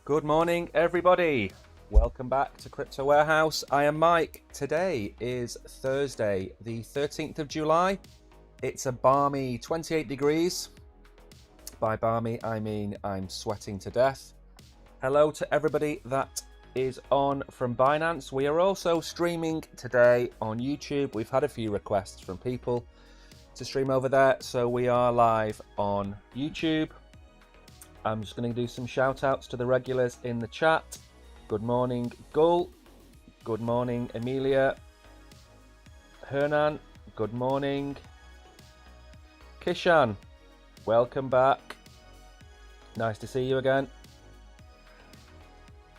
Good morning, everybody. Welcome back to Crypto Warehouse. I am Mike. Today is Thursday, the 13th of July. It's a balmy 28 degrees. By balmy, I mean I'm sweating to death. Hello to everybody that is on from Binance. We are also streaming today on YouTube. We've had a few requests from people to stream over there, so we are live on YouTube. I'm just going to do some shout outs to the regulars in the chat. Good morning, Gull. Good morning, Amelia. Hernan, good morning. Kishan, welcome back. Nice to see you again.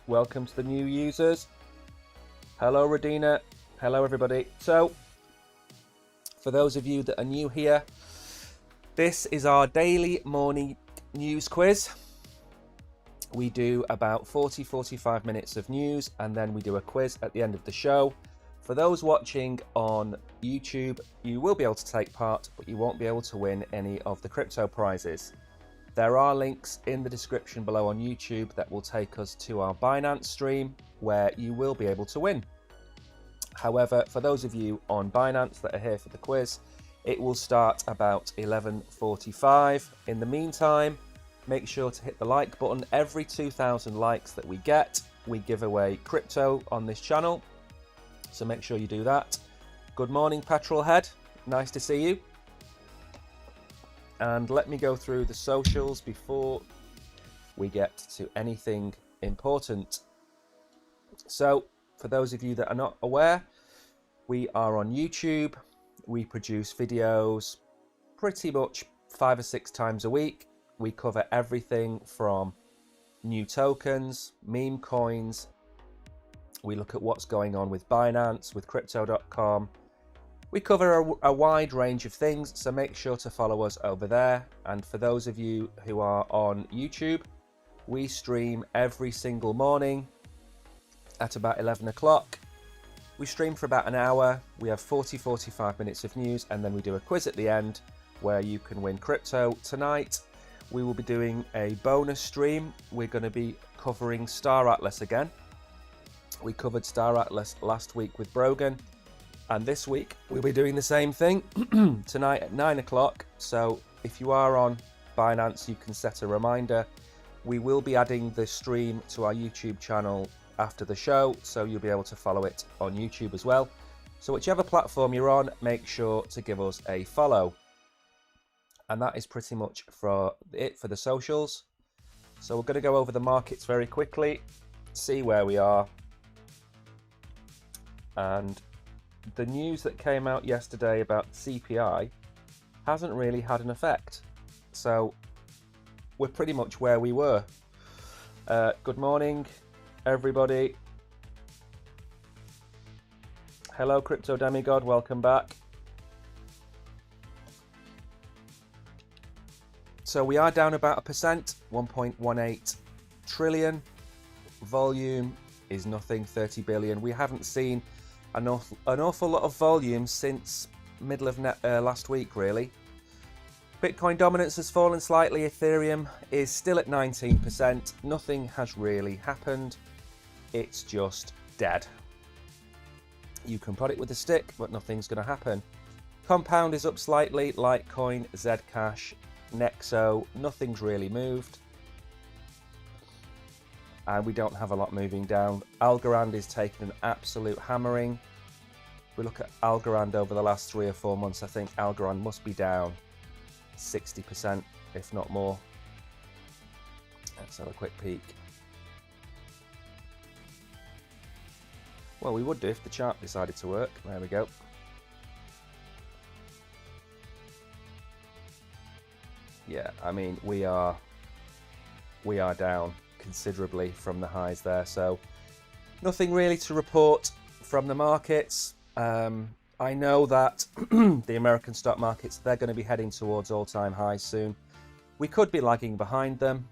Welcome to the new users. Hello, Radina. Hello, everybody. So, for those of you that are new here, this is our daily morning news quiz. We do about 40-45 minutes of news and then we do a quiz at the end of the show. For those watching on YouTube, you will be able to take part, but you won't be able to win any of the crypto prizes. There are links in the description below on YouTube that will take us to our Binance stream where you will be able to win. However, for those of you on Binance that are here for the quiz, it will start about 11:45. In the meantime, make sure to hit the like button. Every 2,000 likes that we get, we give away crypto on this channel. So make sure you do that. Good morning, Petrolhead. Nice to see you. And let me go through the socials before we get to anything important. So, for those of you that are not aware, we are on YouTube. We produce videos pretty much 5 or 6 times a week. We cover everything from new tokens, meme coins. We look at what's going on with Binance, with Crypto.com. We cover a wide range of things, so make sure to follow us over there. And for those of you who are on YouTube, we stream every single morning at about 11 o'clock. We stream for about an hour. We have 40-45 minutes of news, and then we do a quiz at the end where you can win crypto. Tonight, we will be doing a bonus stream. We're going to be covering Star Atlas again. We covered Star Atlas last week with Brogan, and this week we'll be doing the same thing tonight at 9 o'clock. So if you are on Binance, you can set a reminder. We will be adding the stream to our YouTube channel after the show, so you'll be able to follow it on YouTube as well. So whichever platform you're on, make sure to give us a follow. And that is pretty much it for the socials. So we're going to go over the markets very quickly, see where we are. And the news that came out yesterday about CPI hasn't really had an effect. So we're pretty much where we were. Good morning, everybody. Hello, Crypto Demigod, welcome back. So we are down about 1%, 1.18 trillion. Volume is nothing, 30 billion. We haven't seen an awful lot of volume since middle of last week, really. Bitcoin dominance has fallen slightly. Ethereum is still at 19%. Nothing has really happened. It's just dead. You can prod it with a stick, but nothing's going to happen. Compound is up slightly. Litecoin, Zcash, Nexo, nothing's really moved. And we don't have a lot moving down. Algorand is taking an absolute hammering. If we look at Algorand over the last 3 or 4 months, I think Algorand must be down 60%, if not more. Let's have a quick peek. Well, we would do if the chart decided to work. There we go. Yeah, I mean, we are down considerably from the highs there, so nothing really to report from the markets. I know that the American stock markets, they're going to be heading towards all-time highs soon. We could be lagging behind them.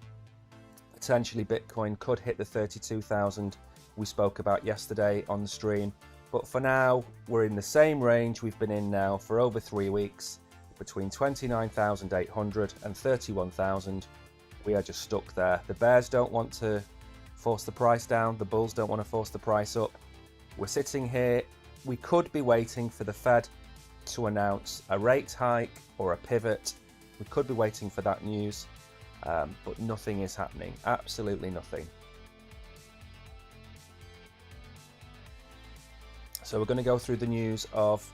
Potentially Bitcoin could hit the 32,000 we spoke about yesterday on the stream, but for now we're in the same range we've been in now for over 3 weeks, between 29,800 and 31,000. We are just stuck there. The bears don't want to force the price down. The bulls don't want to force the price up. We're sitting here. We could be waiting for the Fed to announce a rate hike or a pivot. We could be waiting for that news, but nothing is happening. Absolutely nothing. So we're going to go through the news of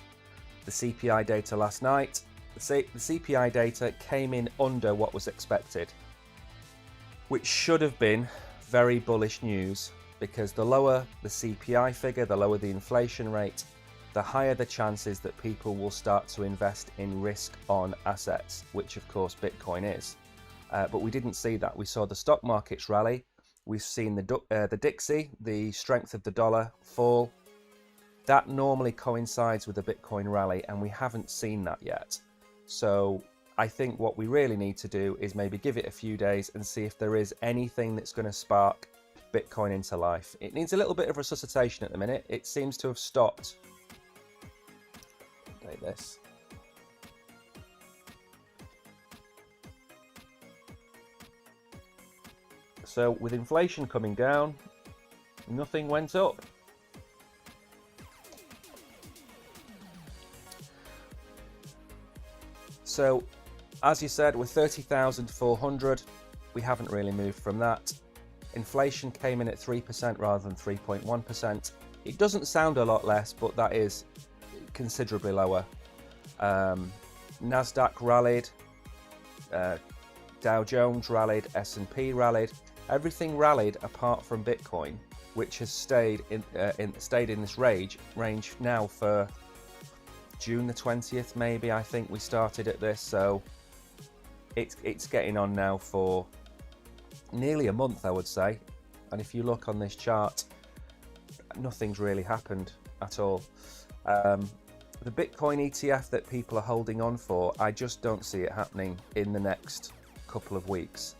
the CPI data last night. The CPI data came in under what was expected, which should have been very bullish news, because the lower the CPI figure, the lower the inflation rate, the higher the chances that people will start to invest in risk-on assets, which of course Bitcoin is. But we didn't see that. We saw the stock markets rally. We've seen the Dixie, the strength of the dollar, fall. That normally coincides with a Bitcoin rally, and we haven't seen that yet. So I think what we really need to do is maybe give it a few days and see if there is anything that's going to spark Bitcoin into life. It needs a little bit of resuscitation at the minute. It seems to have stopped. Update this. So with inflation coming down, nothing went up. So, as you said, we're 30,400. We haven't really moved from that. Inflation came in at 3% rather than 3.1%. It doesn't sound a lot less, but that is considerably lower. Nasdaq rallied, Dow Jones rallied, S&P rallied. Everything rallied apart from Bitcoin, which has stayed in this range now for June the 20th, maybe. I think we started at this, so it's getting on now for nearly a month, I would say. And if you look on this chart, nothing's really happened at all. The Bitcoin ETF that people are holding on for, I just don't see it happening in the next couple of weeks.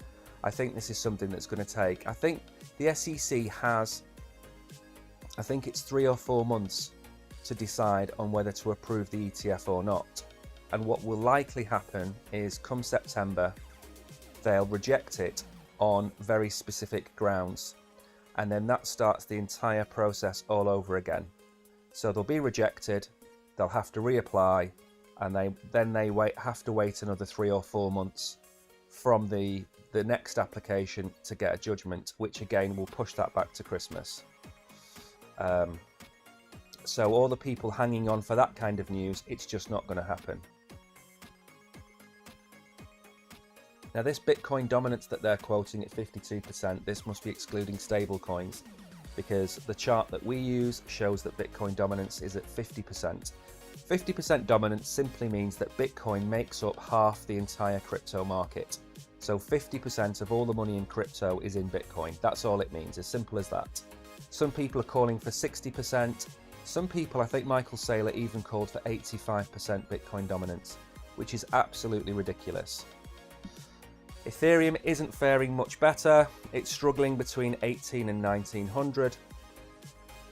I think this is something that's going to take, I think the SEC has, I think it's 3 or 4 months to decide on whether to approve the ETF or not. And what will likely happen is come September, they'll reject it on very specific grounds. And then that starts the entire process all over again. So they'll be rejected, they'll have to reapply, and they have to wait another 3 or 4 months from the next application to get a judgment, which again will push that back to Christmas. So all the people hanging on for that kind of news, it's just not going to happen. Now this Bitcoin dominance that they're quoting at 52%, this must be excluding stable coins, because the chart that we use shows that Bitcoin dominance is at 50%. 50% dominance simply means that Bitcoin makes up half the entire crypto market. So 50% of all the money in crypto is in Bitcoin. That's all it means, as simple as that. Some people are calling for 60%. Some people, I think Michael Saylor even called for 85% Bitcoin dominance, which is absolutely ridiculous. Ethereum isn't faring much better. It's struggling between 18 and 1900.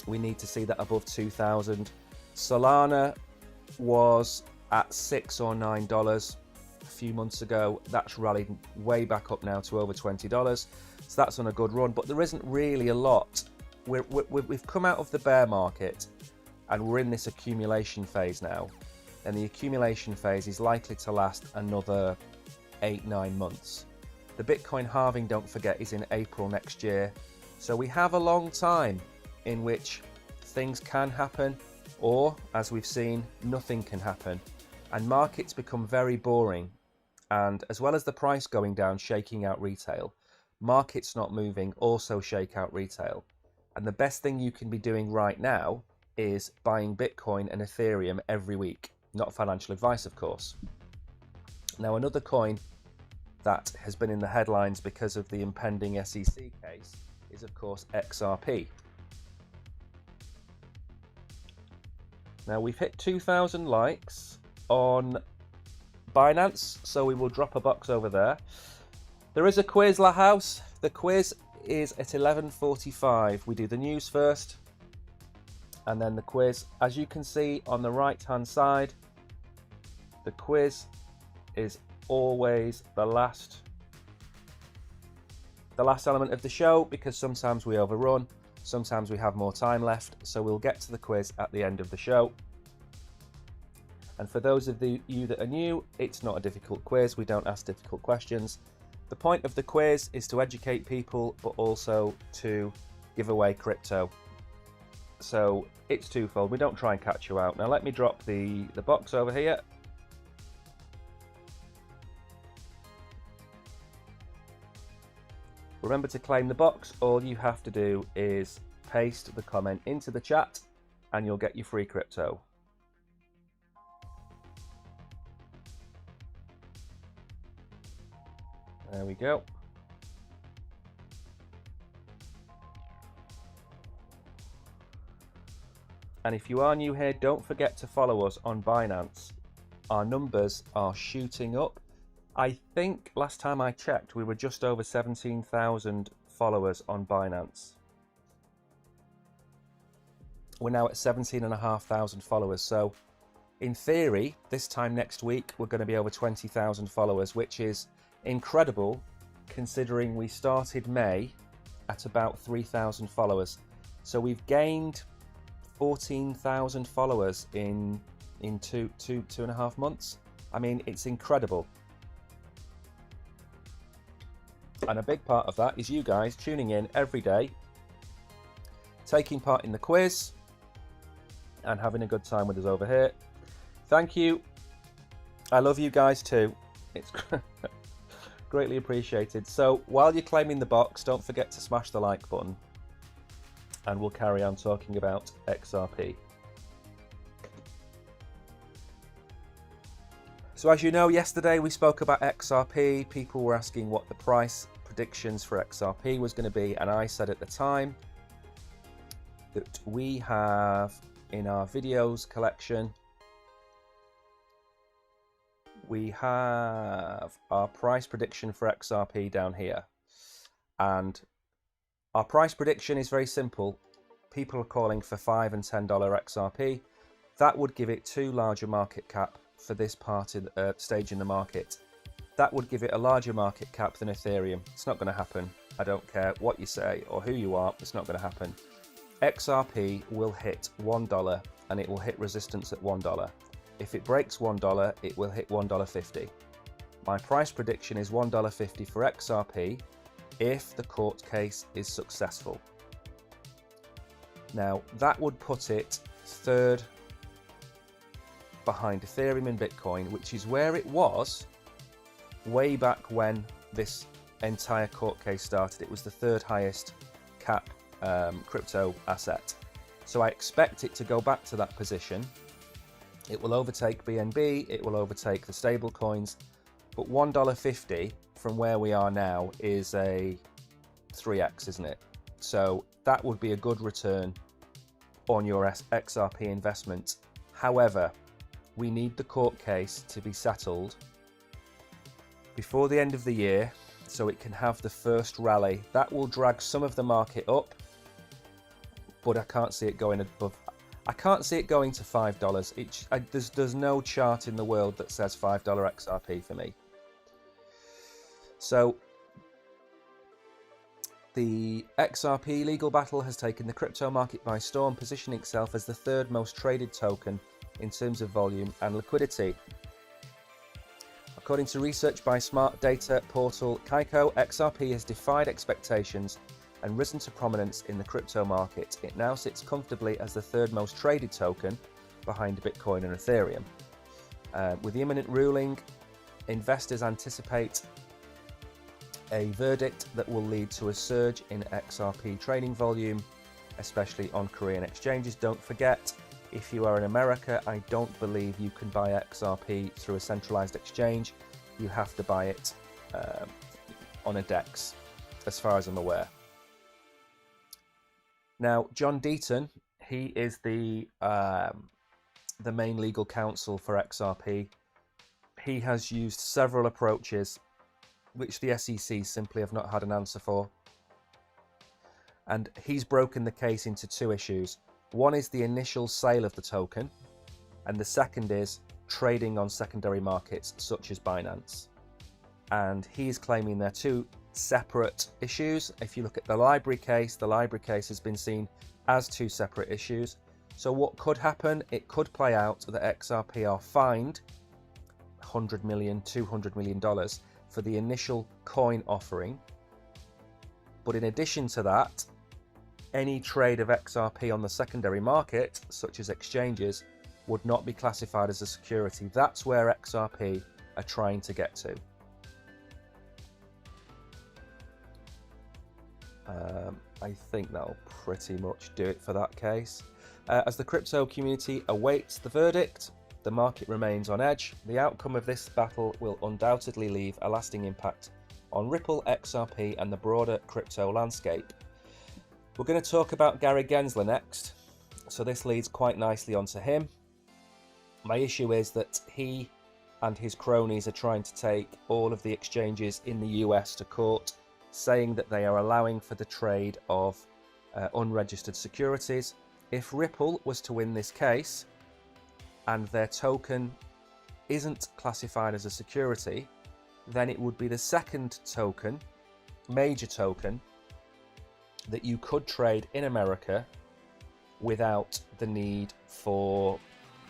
We need to see that above 2000. Solana was at $6 or $9 a few months ago. That's rallied way back up now to over $20. So that's on a good run, but there isn't really a lot. We've come out of the bear market and we're in this accumulation phase now. And the accumulation phase is likely to last another 8-9 months. The Bitcoin halving, don't forget, is in April next year. So we have a long time in which things can happen, or, as we've seen, nothing can happen. And markets become very boring. And as well as the price going down, shaking out retail, markets not moving also shake out retail. And the best thing you can be doing right now is buying Bitcoin and Ethereum every week. Not financial advice, of course. Now, another coin that has been in the headlines because of the impending SEC case is, of course, XRP. Now, we've hit 2,000 likes on Binance, so we will drop a box over there. There is a quiz, La House. The quiz is at 11:45. We do the news first, and then the quiz. As you can see on the right-hand side, the quiz is always the last the last element of the show because sometimes we overrun, sometimes we have more time left, so we'll get to the quiz at the end of the show. And for those of you that are new, it's not a difficult quiz. We don't ask difficult questions. The point of the quiz is to educate people, but also to give away crypto. So it's twofold. We don't try and catch you out. Now let me drop the box over here. Remember to claim the box. All you have to do is paste the comment into the chat and you'll get your free crypto. There we go. And if you are new here, don't forget to follow us on Binance. Our numbers are shooting up. I think last time I checked, we were just over 17,000 followers on Binance. We're now at 17,500 followers. So in theory, this time next week, we're going to be over 20,000 followers, which is incredible considering we started May at about 3,000 followers. So we've gained 14,000 followers in two and a half months. I mean, it's incredible. And a big part of that is you guys tuning in every day, taking part in the quiz and having a good time with us over here. Thank you. I love you guys too. It's greatly appreciated. So while you're claiming the box, don't forget to smash the like button and we'll carry on talking about XRP. So as you know, yesterday we spoke about XRP. People were asking what the price predictions for XRP was going to be, and I said at the time that we have in our videos collection, we have our price prediction for XRP down here. And our price prediction is very simple. People are calling for $5 and $10 XRP. That would give it too large a market cap for this part of the stage in the market. That would give it a larger market cap than Ethereum. It's not going to happen. I don't care what you say or who you are, it's not going to happen. XRP will hit $1 and it will hit resistance at $1. If it breaks $1, it will hit $1.50. My price prediction is $1.50 for XRP if the court case is successful. Now, that would put it third behind Ethereum and Bitcoin, which is where it was way back when this entire court case started. It was the third highest cap crypto asset. So I expect it to go back to that position. It will overtake BNB, it will overtake the stable coins, but $1.50 from where we are now is a 3x, isn't it? So that would be a good return on your XRP investment. However, we need the court case to be settled before the end of the year so it can have the first rally. That will drag some of the market up, but I can't see it going above. I can't see it going to $5. There's no chart in the world that says $5 XRP for me. So the XRP legal battle has taken the crypto market by storm, positioning itself as the third most traded token in terms of volume and liquidity. According to research by smart data portal Kaiko, XRP has defied expectations and risen to prominence in the crypto market. It now sits comfortably as the third most traded token behind Bitcoin and Ethereum. With the imminent ruling, investors anticipate a verdict that will lead to a surge in XRP trading volume, especially on Korean exchanges. Don't forget, if you are in America, I don't believe you can buy XRP through a centralized exchange. You have to buy it on a DEX, as far as I'm aware. Now, John Deaton, he is the main legal counsel for XRP. He has used several approaches which the SEC simply have not had an answer for. And he's broken the case into two issues. One is the initial sale of the token, and the second is trading on secondary markets such as Binance. And he's claiming they're two separate issues. If you look at the library case has been seen as two separate issues. So what could happen? It could play out that XRP are fined $100 million, $200 million for the initial coin offering. But in addition to that, any trade of XRP on the secondary market, such as exchanges, would not be classified as a security. That's where XRP are trying to get to. I think that'll pretty much do it for that case. As the crypto community awaits the verdict, the market remains on edge. The outcome of this battle will undoubtedly leave a lasting impact on Ripple, XRP, and the broader crypto landscape. We're going to talk about Gary Gensler next, so this leads quite nicely onto him. My issue is that he and his cronies are trying to take all of the exchanges in the US to court, saying that they are allowing for the trade of unregistered securities. If Ripple was to win this case and their token isn't classified as a security, then it would be the second token, major token, that you could trade in America without the need for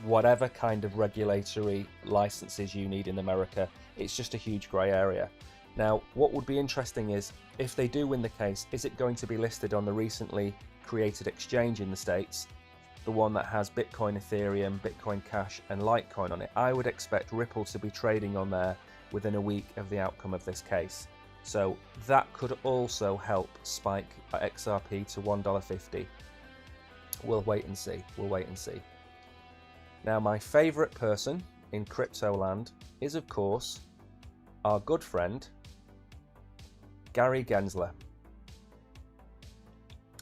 whatever kind of regulatory licenses you need in America. It's just a huge grey area. Now, what would be interesting is, if they do win the case, is it going to be listed on the recently created exchange in the States, the one that has Bitcoin, Ethereum, Bitcoin Cash, and Litecoin on it? I would expect Ripple to be trading on there within a week of the outcome of this case. So that could also help spike XRP to $1.50. We'll wait and see. We'll wait and see. Now, my favorite person in crypto land is, of course, our good friend, Gary Gensler.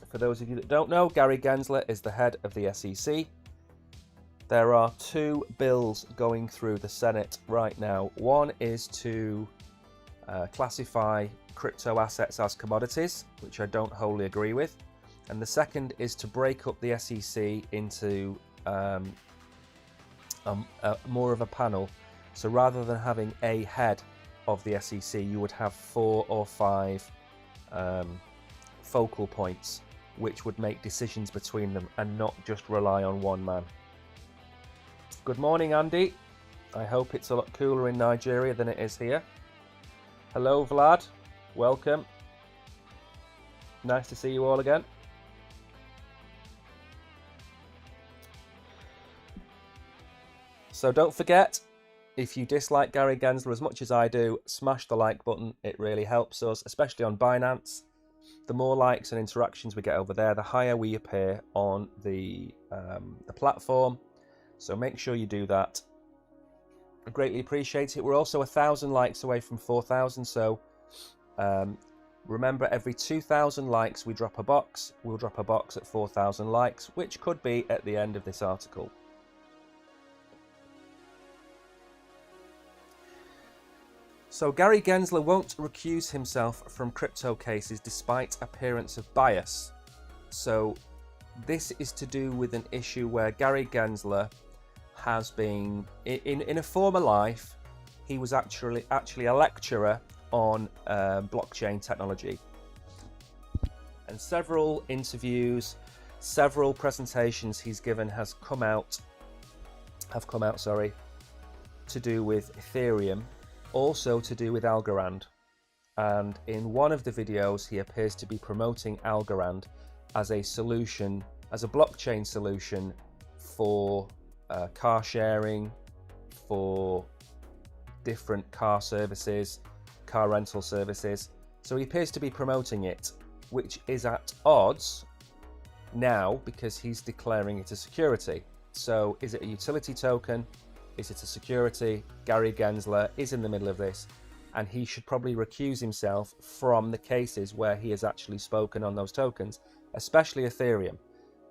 For those of you that don't know, Gary Gensler is the head of the SEC. There are two bills going through the Senate right now. One is to classify crypto assets as commodities, which I don't wholly agree with. And the second is to break up the SEC into more of a panel. So rather than having a head of the SEC, you would have 4 or 5 focal points, which would make decisions between them and not just rely on one man. Good morning, Andy. I hope it's a lot cooler in Nigeria than it is here. Hello, Vlad. Welcome. Nice to see you all again. So don't forget, if you dislike Gary Gensler as much as I do, smash the like button. It really helps us, especially on Binance. The more likes and interactions we get over there, the higher we appear on the platform. So make sure you do that. I greatly appreciate it. We're also 1,000 likes away from 4,000. So remember, every 2,000 likes we drop a box. We'll drop a box at 4,000 likes, which could be at the end of this article. So Gary Gensler won't recuse himself from crypto cases despite appearance of bias. So this is to do with an issue where Gary Gensler has been, in a former life, he was actually a lecturer on blockchain technology. And several interviews, several presentations he's given have come out, to do with Ethereum, also to do with Algorand. And in one of the videos, he appears to be promoting Algorand as a solution, as a blockchain solution for car sharing, for different car services, car rental services. So he appears to be promoting it, which is at odds now because he's declaring it a security. So is it a utility token? Is it a security? Gary Gensler is in the middle of this, and he should probably recuse himself from the cases where he has actually spoken on those tokens, especially Ethereum.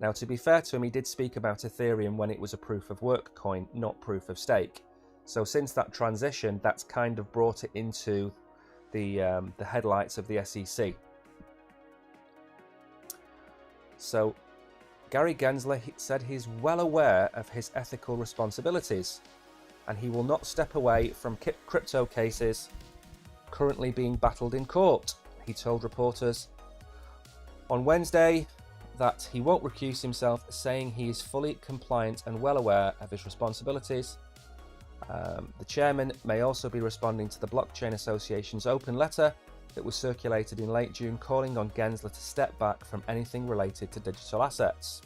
Now, to be fair to him, he did speak about Ethereum when it was a proof of work coin, not proof of stake. So since that transition, that's kind of brought it into the headlights of the SEC. So Gary Gensler said he's well aware of his ethical responsibilities, and he will not step away from crypto cases currently being battled in court. he told reporters on Wednesday that he won't recuse himself, saying he is fully compliant and well aware of his responsibilities. The chairman may also be responding to the Blockchain Association's open letter that was circulated in late June, calling on Gensler to step back from anything related to digital assets.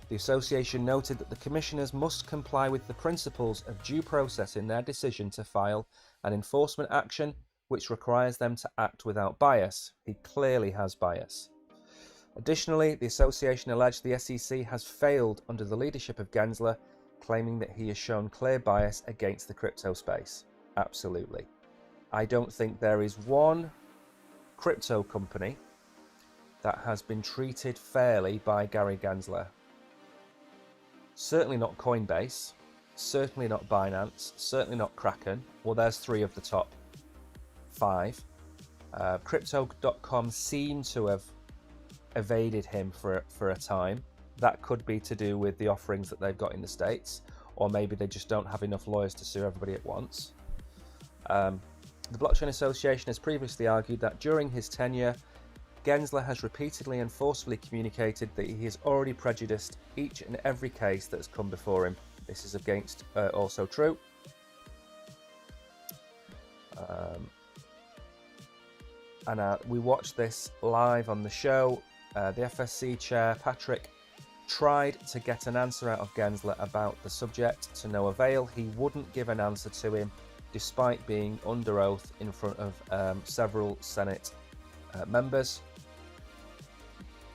The association noted that the commissioners must comply with the principles of due process in their decision to file an enforcement action which requires them to act without bias. He clearly has bias. Additionally, the association alleged the SEC has failed under the leadership of Gensler, claiming that he has shown clear bias against the crypto space. Absolutely. I don't think there is one crypto company that has been treated fairly by Gary Gensler. Certainly not Coinbase, certainly not Binance, certainly not Kraken. Well, there's 3 of the top 5. Crypto.com seem to have evaded him for a time. That could be to do with the offerings that they've got in the States, or maybe they just don't have enough lawyers to sue everybody at once. The Blockchain Association has previously argued that during his tenure, Gensler has repeatedly and forcefully communicated that he has already prejudiced each and every case that has come before him. This is also true. We watched this live on the show. The FSC chair, Patrick, tried to get an answer out of Gensler about the subject, to no avail. He wouldn't give an answer to him, despite being under oath in front of several Senate members.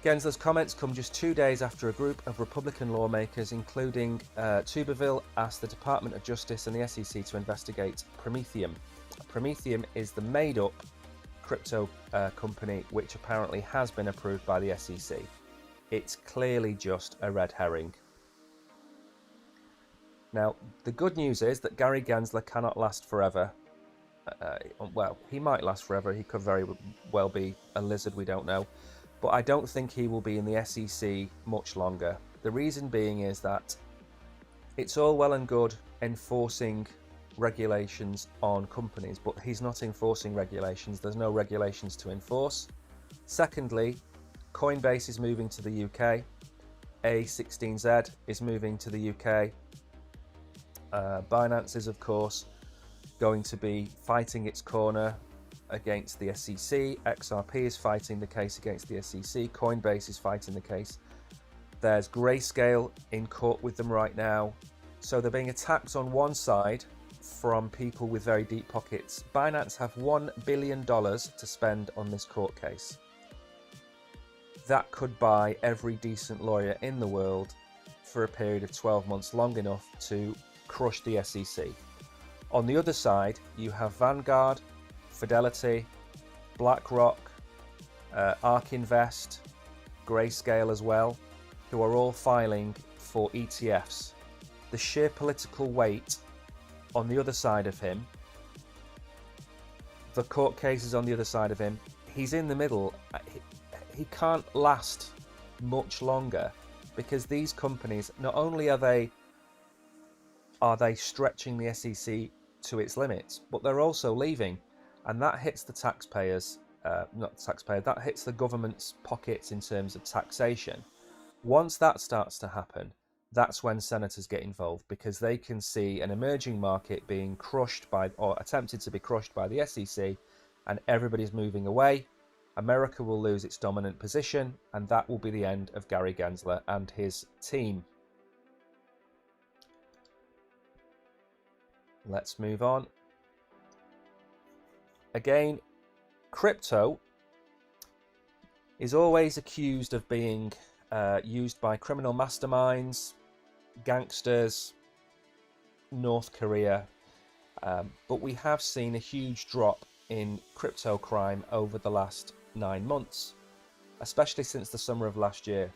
Gensler's comments come just 2 days after a group of Republican lawmakers, including Tuberville, asked the Department of Justice and the SEC to investigate Prometheum. Prometheum is the made-up crypto company which apparently has been approved by the SEC. It's clearly just a red herring. Now, the good news is that Gary Gensler cannot last forever. Well, he might last forever. He could very well be a lizard, we don't know. But I don't think he will be in the SEC much longer. The reason being is that it's all well and good enforcing regulations on companies, but he's not enforcing regulations. There's no regulations to enforce. Secondly, Coinbase is moving to the UK. A16Z is moving to the UK. Binance is, of course, going to be fighting its corner against the SEC. XRP is fighting the case against the SEC. Coinbase is fighting the case. There's Grayscale in court with them right now. So they're being attacked on one side from people with very deep pockets. Binance have $1 billion to spend on this court case. That could buy every decent lawyer in the world for a period of 12 months, long enough to crush the SEC. On the other side, you have Vanguard, Fidelity, BlackRock, ARK Invest, Grayscale as well, who are all filing for ETFs. The sheer political weight on the other side of him, the court cases on the other side of him, he's in the middle. He can't last much longer because these companies, not only are they stretching the SEC to its limits, but they're also leaving. And that hits the taxpayers, that hits the government's pockets in terms of taxation. Once that starts to happen, that's when senators get involved, because they can see an emerging market being crushed by, or attempted to be crushed by, the SEC, and everybody's moving away. America will lose its dominant position, and that will be the end of Gary Gensler and his team. Let's move on. Again, crypto is always accused of being used by criminal masterminds, gangsters, North Korea, but we have seen a huge drop in crypto crime over the last 9 months, especially since the summer of last year.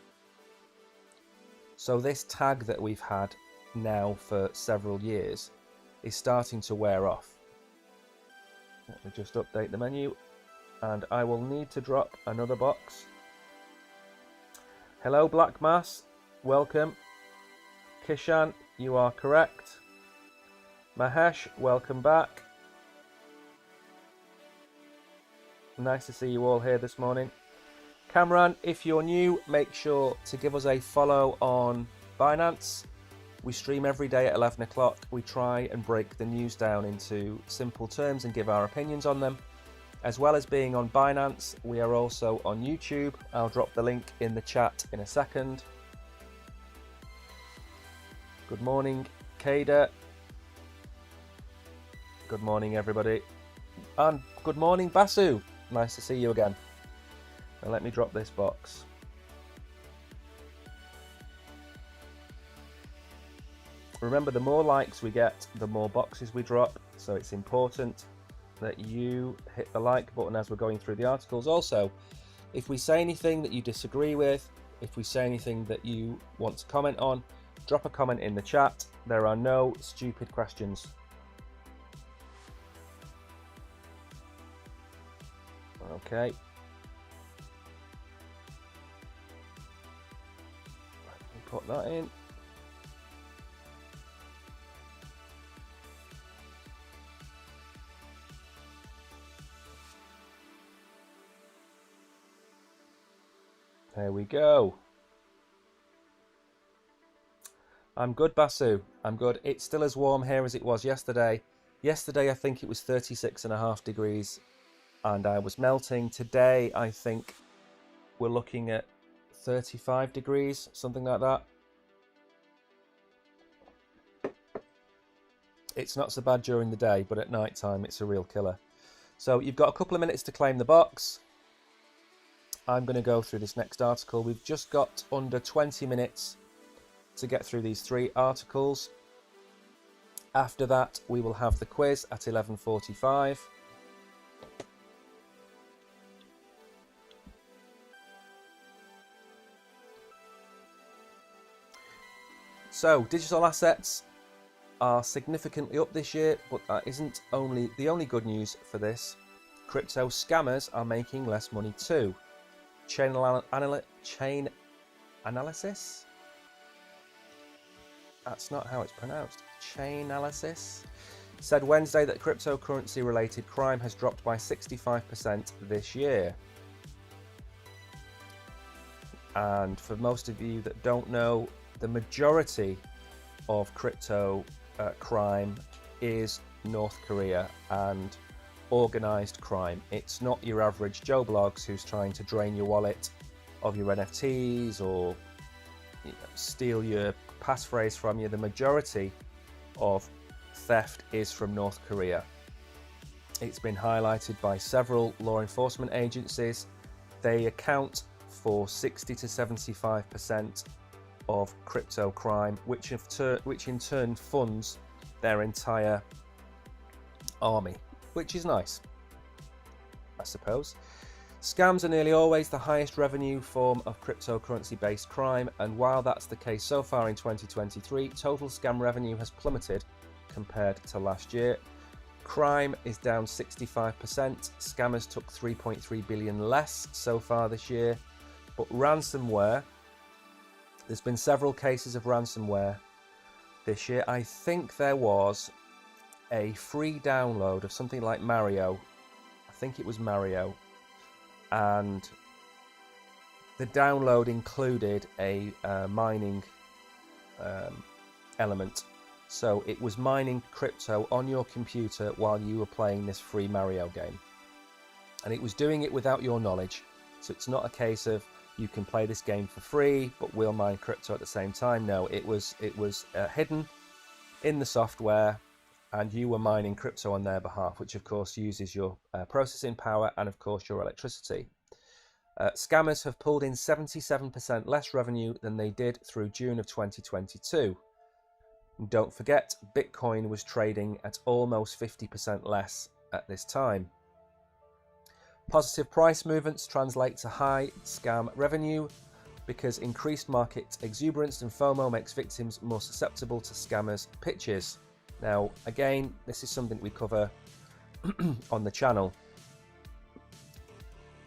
So this tag that we've had now for several years is starting to wear off. Let me just update the menu, and I will need to drop another box. Hello Black Mass, welcome. Kishan, you are correct. Mahesh, welcome back. Nice to see you all here this morning. Cameron, if you're new, make sure to give us a follow on Binance. We stream every day at 11 o'clock. We try and break the news down into simple terms and give our opinions on them. As well as being on Binance, we are also on YouTube. I'll drop the link in the chat in a second. Good morning, Kada. Good morning, everybody. And good morning, Basu. Nice to see you again. Now let me drop this box. Remember, the more likes we get, the more boxes we drop. So it's important that you hit the like button as we're going through the articles. Also, if we say anything that you disagree with, if we say anything that you want to comment on, drop a comment in the chat. There are no stupid questions. Okay. Let me put that in. There we go. I'm good, Basu. I'm good. It's still as warm here as it was yesterday. Yesterday, I think it was 36.5 degrees and I was melting. Today, I think we're looking at 35 degrees, something like that. It's not so bad during the day, but at night time, it's a real killer. So you've got a couple of minutes to claim the box. I'm going to go through this next article. We've just got under 20 minutes to get through these 3 articles. After that, we will have the quiz at 11:45. So, digital assets are significantly up this year, but that isn't the only good news for this. Crypto scammers are making less money too. Chain analysis? That's not how it's pronounced. Chainalysis said Wednesday that cryptocurrency related crime has dropped by 65% this year. And for most of you that don't know, the majority of crypto crime is North Korea and organized crime. It's not your average Joe Blogs who's trying to drain your wallet of your NFTs or steal your passphrase from you. The majority of theft is from North Korea. It's been highlighted by several law enforcement agencies. They account for 60 to 75% of crypto crime, which in turn funds their entire army, which is nice, I suppose. Scams are nearly always the highest revenue form of cryptocurrency-based crime, and while that's the case so far in 2023, total scam revenue has plummeted compared to last year. Crime is down 65%. Scammers took 3.3 billion less so far this year. But ransomware, there's been several cases of ransomware this year. I think there was a free download of something like Mario. I think it was Mario. And the download included a mining element. So it was mining crypto on your computer while you were playing this free Mario game. And it was doing it without your knowledge. So it's not a case of you can play this game for free, but we'll mine crypto at the same time. No, it was hidden in the software, and you were mining crypto on their behalf, which of course uses your processing power and of course your electricity. Scammers have pulled in 77% less revenue than they did through June of 2022. And don't forget, Bitcoin was trading at almost 50% less at this time. Positive price movements translate to high scam revenue because increased market exuberance and FOMO makes victims more susceptible to scammers' pitches. Now, again, this is something we cover on the channel.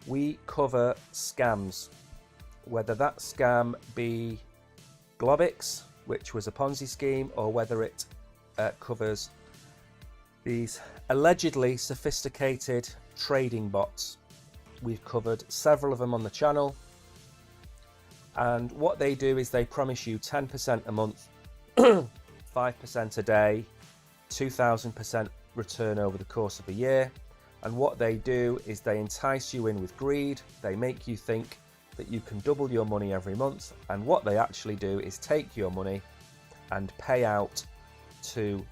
We cover scams, whether that scam be Globix, which was a Ponzi scheme, or whether it covers these allegedly sophisticated trading bots. We've covered several of them on the channel. And what they do is they promise you 10% a month, 5% a day, 2,000% return over the course of a year. And what they do is they entice you in with greed. They make you think that you can double your money every month. And what they actually do is take your money and pay out to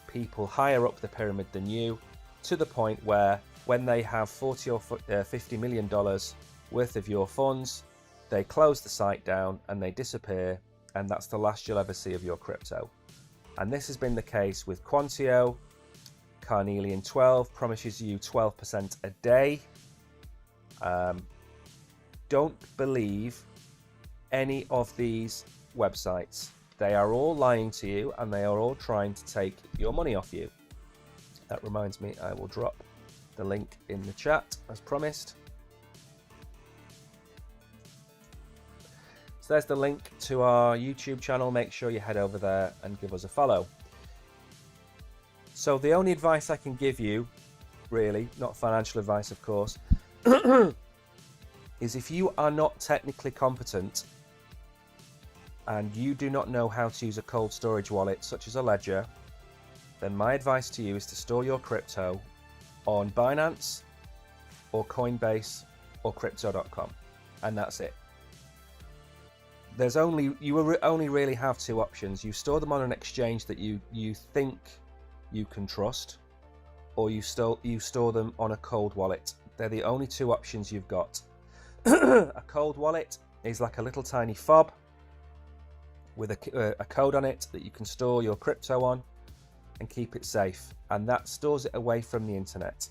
people higher up the pyramid than you, to the point where when they have $40 or $50 million worth of your funds, they close the site down and they disappear, and that's the last you'll ever see of your crypto. And this has been the case with Quantio. Carnelian 12 promises you 12% a day. Don't believe any of these websites. They are all lying to you, and they are all trying to take your money off you. That reminds me, I will drop the link in the chat as promised. So there's the link to our YouTube channel. Make sure you head over there and give us a follow. So the only advice I can give you, really, not financial advice of course, is if you are not technically competent and you do not know how to use a cold storage wallet such as a Ledger, then my advice to you is to store your crypto on Binance or Coinbase or Crypto.com, and that's it. You only really have two options. You store them on an exchange that you think you can trust, or you store them on a cold wallet. They're the only two options you've got. A cold wallet is like a little tiny fob with a code on it that you can store your crypto on and keep it safe, and that stores it away from the internet.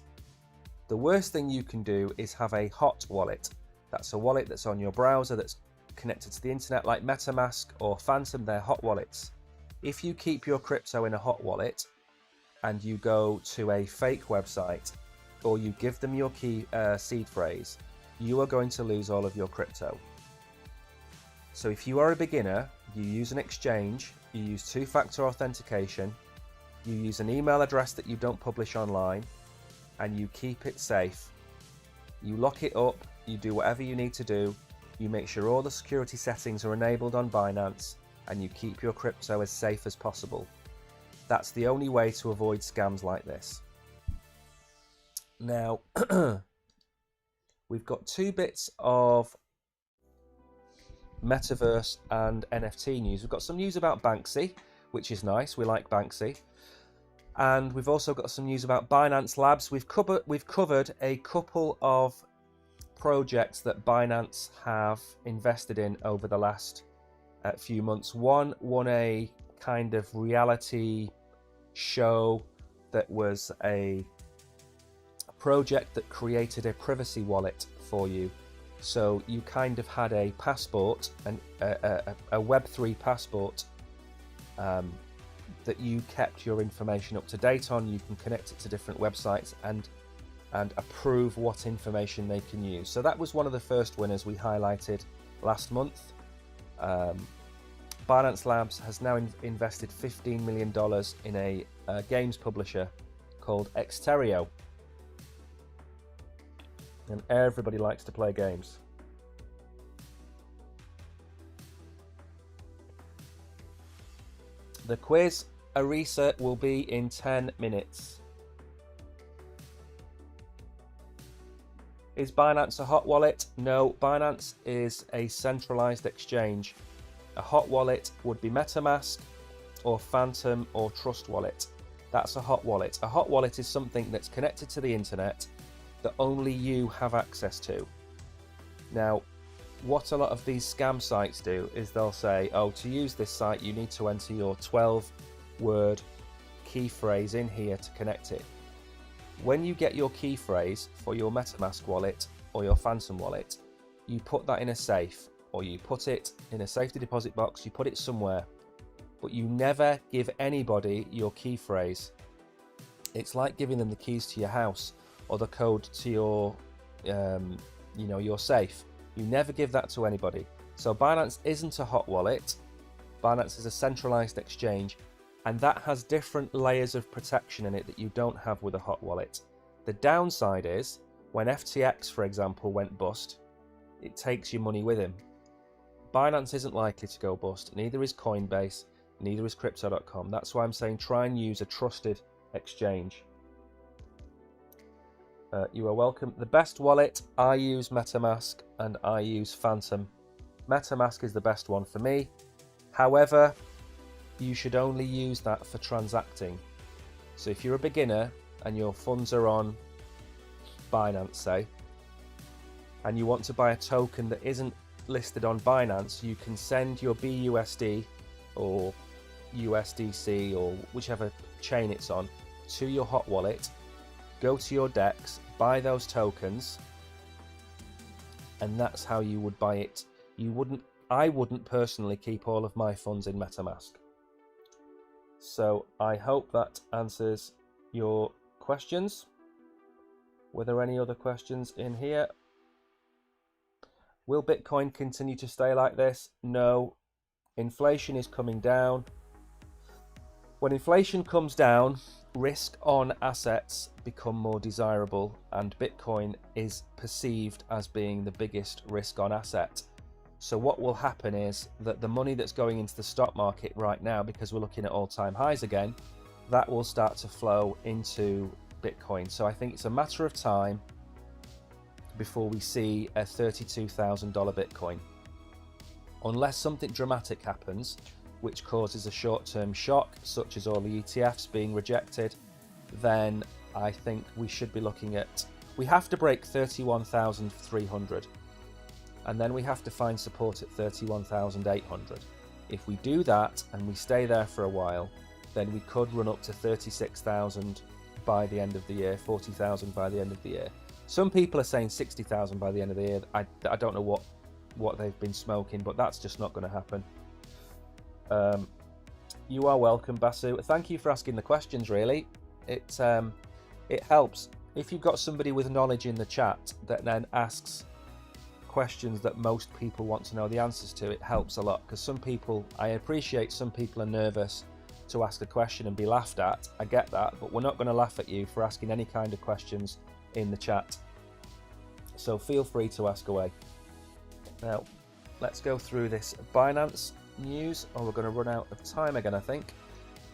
The worst thing you can do is have a hot wallet. That's a wallet that's on your browser that's connected to the internet, like MetaMask or Phantom. They're hot wallets. If you keep your crypto in a hot wallet and you go to a fake website, or you give them your key seed phrase, you are going to lose all of your crypto. So if you are a beginner, you use an exchange, you use two-factor authentication, you use an email address that you don't publish online, and you keep it safe. You lock it up, you do whatever you need to do, you make sure all the security settings are enabled on Binance, and you keep your crypto as safe as possible. That's the only way to avoid scams like this. Now, we've got two bits of metaverse and NFT news. We've got some news about Banksy, which is nice. We like Banksy. And we've also got some news about Binance Labs. We've covered a couple of projects that Binance have invested in over the last few months. One won a kind of reality show that was a project that created a privacy wallet for you. So you kind of had a passport, and a Web3 passport that you kept your information up to date on. You can connect it to different websites and approve what information they can use. So that was one of the first winners we highlighted last month. Binance Labs has now invested $15 million in a games publisher called Xterio. And everybody likes to play games. The quiz, Arisa, will be in 10 minutes. Is Binance a hot wallet? No, Binance is a centralized exchange. A hot wallet would be MetaMask or Phantom or Trust Wallet. That's a hot wallet. A hot wallet is something that's connected to the internet that only you have access to. Now, what a lot of these scam sites do is they'll say, oh, to use this site you need to enter your 12-word key phrase in here to connect it. When you get your key phrase for your MetaMask wallet or your Phantom wallet, you put that in a safe, or you put it in a safety deposit box, you put it somewhere, but you never give anybody your key phrase. It's like giving them the keys to your house or the code to your, your safe. You never give that to anybody. So Binance isn't a hot wallet. Binance is a centralized exchange, and that has different layers of protection in it that you don't have with a hot wallet. The downside is When FTX, for example, went bust, it takes your money with him. Binance isn't likely to go bust, neither is Coinbase, neither is Crypto.com. That's why I'm saying try and use a trusted exchange. You are welcome. The best wallet, I use MetaMask and I use Phantom. MetaMask is the best one for me. However, you should only use that for transacting. So if you're a beginner and your funds are on Binance, say, and you want to buy a token that isn't listed on Binance, you can send your BUSD or USDC or whichever chain it's on to your hot wallet, go to your DEX, buy those tokens, and that's how you would buy it. I wouldn't personally keep all of my funds in MetaMask. So I hope that answers your questions. Were there any other questions in here? Will Bitcoin continue to stay like this? No. Inflation is coming down. When inflation comes down, risk on assets become more desirable, and Bitcoin is perceived as being the biggest risk on asset. So what will happen is that the money that's going into the stock market right now, because we're looking at all-time highs again, that will start to flow into Bitcoin. So I think it's a matter of time before we see a $32,000 Bitcoin. Unless something dramatic happens, which causes a short-term shock, such as all the ETFs being rejected, then I think we should be looking at, we have to break 31,300, and then we have to find support at 31,800. If we do that and we stay there for a while, then we could run up to 36,000 by the end of the year, 40,000 by the end of the year. Some people are saying 60,000 by the end of the year. I don't know what they've been smoking, but that's just not going to happen. You are welcome, Basu. Thank you for asking the questions, really. It helps. If you've got somebody with knowledge in the chat that then asks questions that most people want to know the answers to, it helps a lot, because some people, I appreciate some people are nervous to ask a question and be laughed at. I get that, but we're not going to laugh at you for asking any kind of questions in the chat. So feel free to ask away. Now, let's go through this Binance news, or we're going to run out of time again, I think.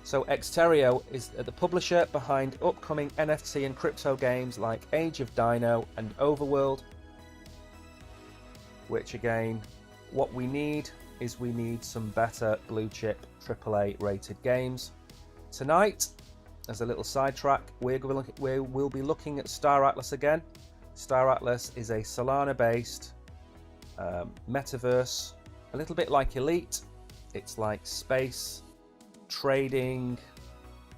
So Xterio is the publisher behind upcoming NFT and crypto games like Age of Dino and Overworld, which again, what we need is we need some better blue chip AAA rated games. Tonight, as a little sidetrack, we'll be looking at Star Atlas again. Star Atlas is a Solana based metaverse, a little bit like Elite. It's like space, trading,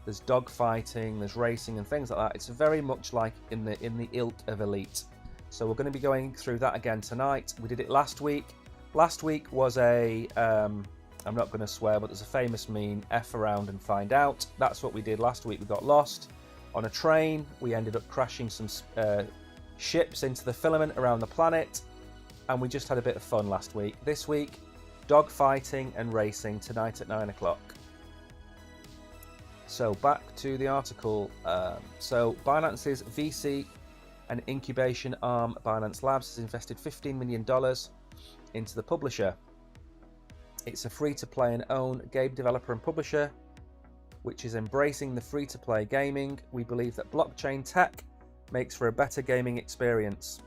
there's dogfighting, there's racing and things like that. It's very much like in the ilk of Elite. So we're going to be going through that again tonight. We did it last week. Last week was a, I'm not going to swear, but there's a famous meme, F around and find out. That's what we did last week. We got lost on a train. We ended up crashing some ships into the filament around the planet. And we just had a bit of fun last week. This week, dogfighting and racing tonight at 9 o'clock. So back to the article. So Binance's VC and incubation arm, Binance Labs, has invested $15 million into the publisher. It's a free-to-play and own game developer and publisher, which is embracing the free-to-play gaming. We believe that blockchain tech makes for a better gaming experience,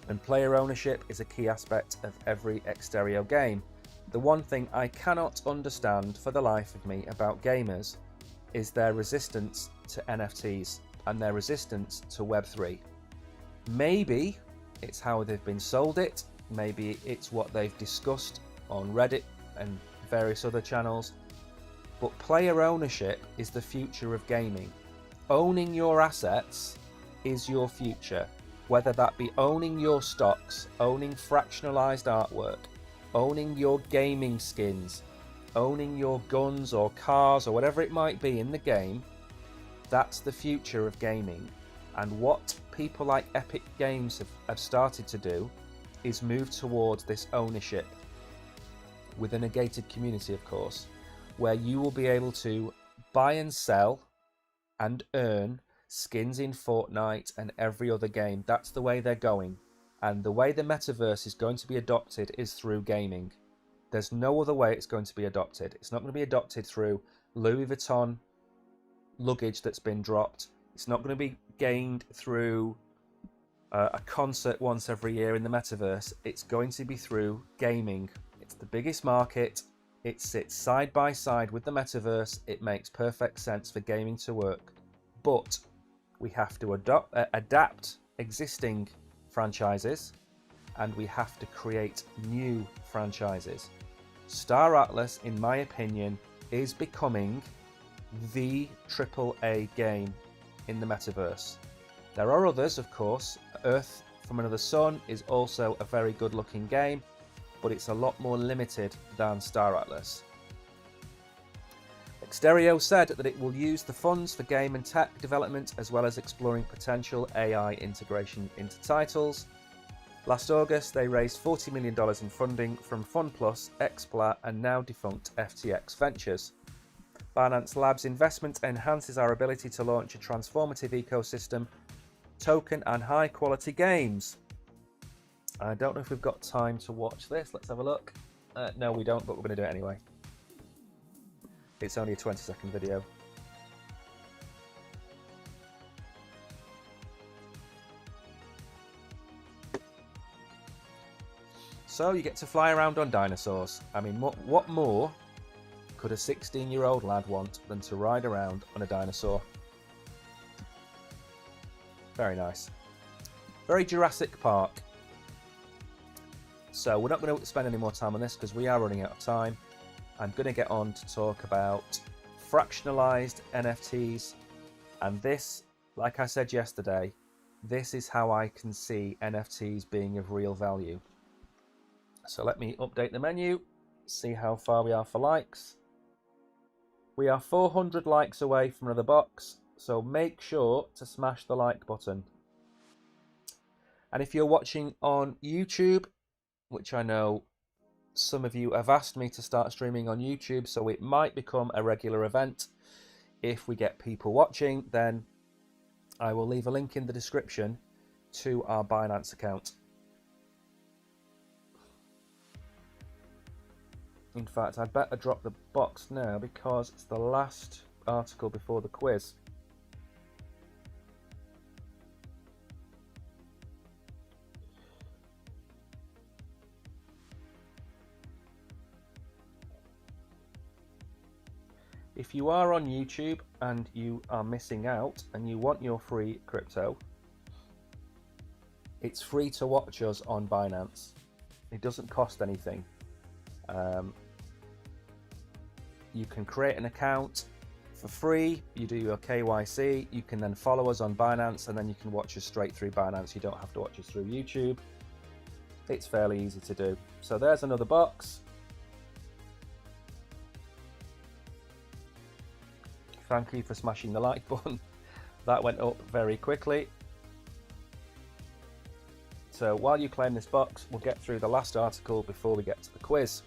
and player ownership is a key aspect of every Xterio game. The one thing I cannot understand for the life of me about gamers is their resistance to NFTs and their resistance to Web3. Maybe it's how they've been sold it, maybe it's what they've discussed on Reddit and various other channels, but player ownership is the future of gaming. Owning your assets is your future, whether that be owning your stocks, owning fractionalized artwork, owning your gaming skins, owning your guns or cars or whatever it might be in the game. That's the future of gaming. And what people like Epic Games have started to do is move towards this ownership within a gated community, of course, where you will be able to buy and sell and earn skins in Fortnite and every other game. That's the way they're going. And the way the metaverse is going to be adopted is through gaming. There's no other way it's going to be adopted. It's not going to be adopted through Louis Vuitton luggage that's been dropped. It's not going to be gained through a concert once every year in the metaverse. It's going to be through gaming. It's the biggest market. It sits side by side with the metaverse. It makes perfect sense for gaming to work. But we have to adapt existing franchises, and we have to create new franchises. Star Atlas, in my opinion, is becoming the AAA game in the metaverse. There are others, of course. Earth from Another Sun is also a very good looking game, but it's a lot more limited than Star Atlas. Exterio said that it will use the funds for game and tech development, as well as exploring potential AI integration into titles. Last August, they raised $40 million in funding from FunPlus, XPlat, and now defunct FTX Ventures. Binance Labs' investment enhances our ability to launch a transformative ecosystem, token, and high-quality games. I don't know if we've got time to watch this. Let's have a look. No, we don't, but we're going to do it anyway. It's only a 20-second video. So you get to fly around on dinosaurs. I mean, what more could a 16-year-old lad want than to ride around on a dinosaur? Very nice. Very Jurassic Park. So we're not going to spend any more time on this because we are running out of time. I'm going to get on to talk about fractionalized NFTs. And this, like I said yesterday, this is how I can see NFTs being of real value. So let me update the menu, see how far we are for likes. We are 400 likes away from another box, so make sure to smash the like button. And if you're watching on YouTube, which I know some of you have asked me to start streaming on YouTube, so it might become a regular event. If we get people watching, then I will leave a link in the description to our Binance account. In fact, I'd better drop the box now because it's the last article before the quiz. If you are on YouTube and you are missing out and you want your free crypto, it's free to watch us on Binance. It doesn't cost anything. You can create an account for free, you do your KYC, you can then follow us on Binance, and then you can watch us straight through Binance. You don't have to watch us through YouTube. It's fairly easy to do. So there's another box. Thank you for smashing the like button. That went up very quickly. So while you claim this box, we'll get through the last article before we get to the quiz.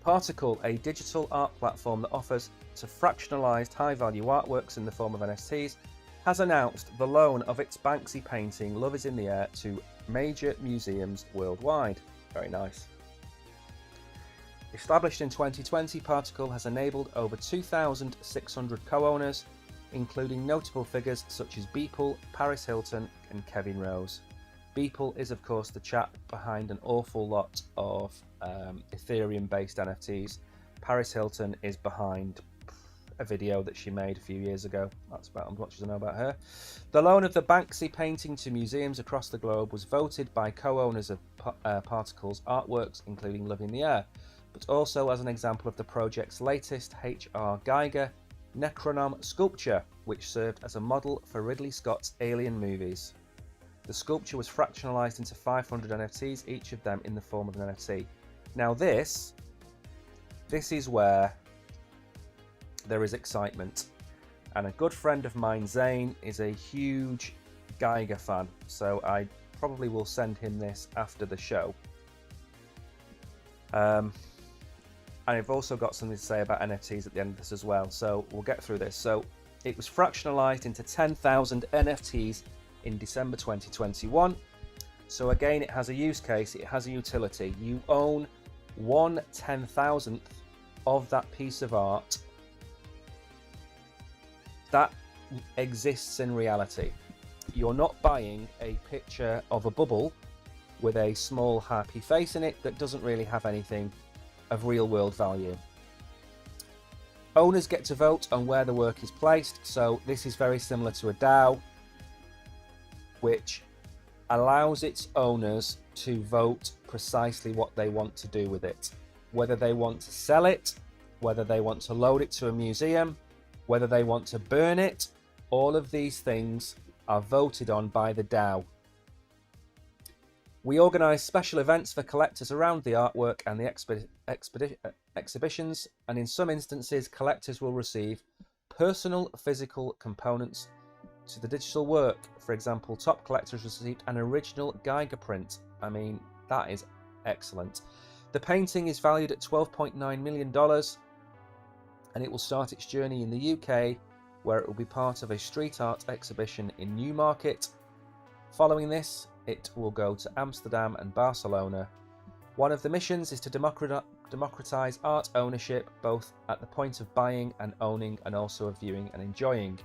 Particle, a digital art platform that offers to fractionalized high-value artworks in the form of NFTs, has announced the loan of its Banksy painting Love is in the Air to major museums worldwide. Very nice. Established in 2020, Particle has enabled over 2,600 co-owners, including notable figures such as Beeple, Paris Hilton and Kevin Rose. Beeple is of course the chap behind an awful lot of Ethereum-based NFTs. Paris Hilton is behind a video that she made a few years ago. That's about much as I know about her. The loan of the Banksy painting to museums across the globe was voted by co-owners of Particle's artworks, including Love in the Air, but also as an example of the project's latest H.R. Geiger Necronom sculpture, which served as a model for Ridley Scott's Alien movies. The sculpture was fractionalized into 500 NFTs, each of them in the form of an NFT. Now this is where there is excitement. And a good friend of mine, Zane, is a huge Geiger fan, so I probably will send him this after the show. And I've also got something to say about NFTs at the end of this as well, so we'll get through this. So it was fractionalized into 10,000 NFTs in December 2021. So again, it has a use case, it has a utility. You own 1/10,000th of that piece of art that exists in reality. You're not buying a picture of a bubble with a small happy face in it that doesn't really have anything of real world value. Owners get to vote on where the work is placed, so this is very similar to a DAO, which allows its owners to vote precisely what they want to do with it. Whether they want to sell it, whether they want to load it to a museum, whether they want to burn it, all of these things are voted on by the DAO. We organise special events for collectors around the artwork and the exhibitions, and in some instances, collectors will receive personal physical components to the digital work. For example, top collectors received an original Geiger print. I mean, that is excellent. The painting is valued at $12.9 million, and it will start its journey in the UK, where it will be part of a street art exhibition in Newmarket. Following this, it will go to Amsterdam and Barcelona. One of the missions is to democratize art ownership, both at the point of buying and owning, and also of viewing and enjoying.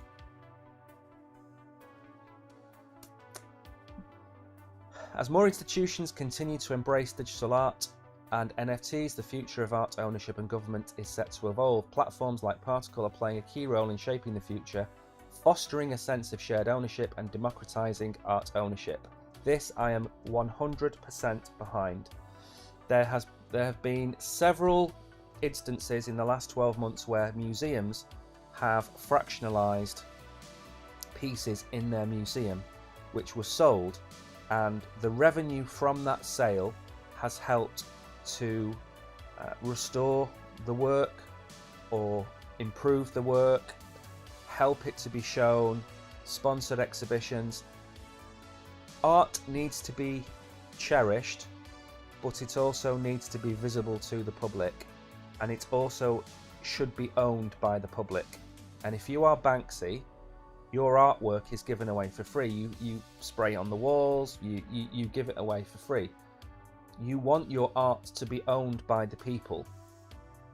As more institutions continue to embrace digital art and NFTs, the future of art ownership and government is set to evolve. Platforms like Particle are playing a key role in shaping the future, fostering a sense of shared ownership and democratizing art ownership. This I am 100% behind. There have been several instances in the last 12 months where museums have fractionalized pieces in their museum which were sold, and the revenue from that sale has helped to restore the work or improve the work, help it to be shown, sponsored exhibitions. Art needs to be cherished, but it also needs to be visible to the public, and it also should be owned by the public. And if you are Banksy, your artwork is given away for free. You spray it on the walls, you give it away for free. You want your art to be owned by the people.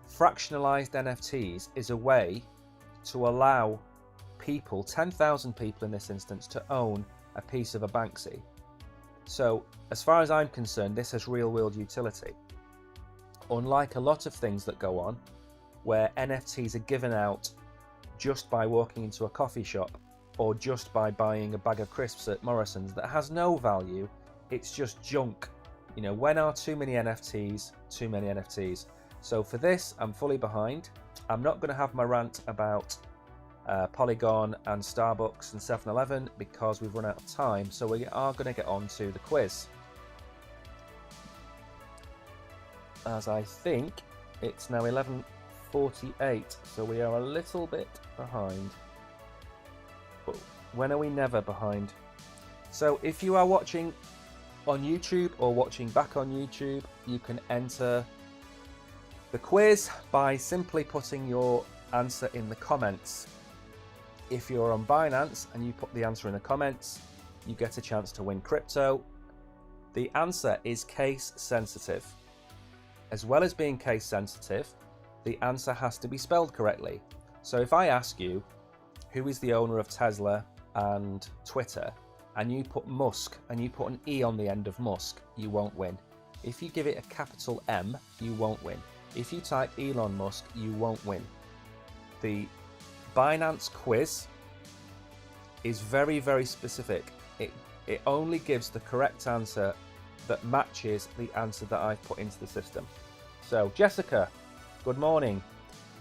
Fractionalized NFTs is a way to allow people, 10,000 people in this instance, to own a piece of a Banksy. So as far as I'm concerned, this has real world utility. Unlike a lot of things that go on where NFTs are given out just by walking into a coffee shop or just by buying a bag of crisps at Morrison's that has no value, it's just junk. You know, when are too many NFTs too many NFTs? So for this, I'm fully behind. I'm not going to have my rant about Polygon and Starbucks and 7-Eleven because we've run out of time, so we are going to get on to the quiz, as I think it's now 11:48, so we are a little bit behind, but when are we never behind? So if you are watching on YouTube or watching back on YouTube, you can enter the quiz by simply putting your answer in the comments. If you're on Binance and you put the answer in the comments, you get a chance to win crypto. The answer is case sensitive. As well as being case sensitive, the answer has to be spelled correctly. So if I ask you, who is the owner of Tesla and Twitter, and you put Musk and you put an E on the end of Musk, you won't win. If you give it a capital M, you won't win. If you type Elon Musk, you won't win. The Binance quiz is very, very specific. It only gives the correct answer that matches the answer that I've put into the system. So Jessica, good morning.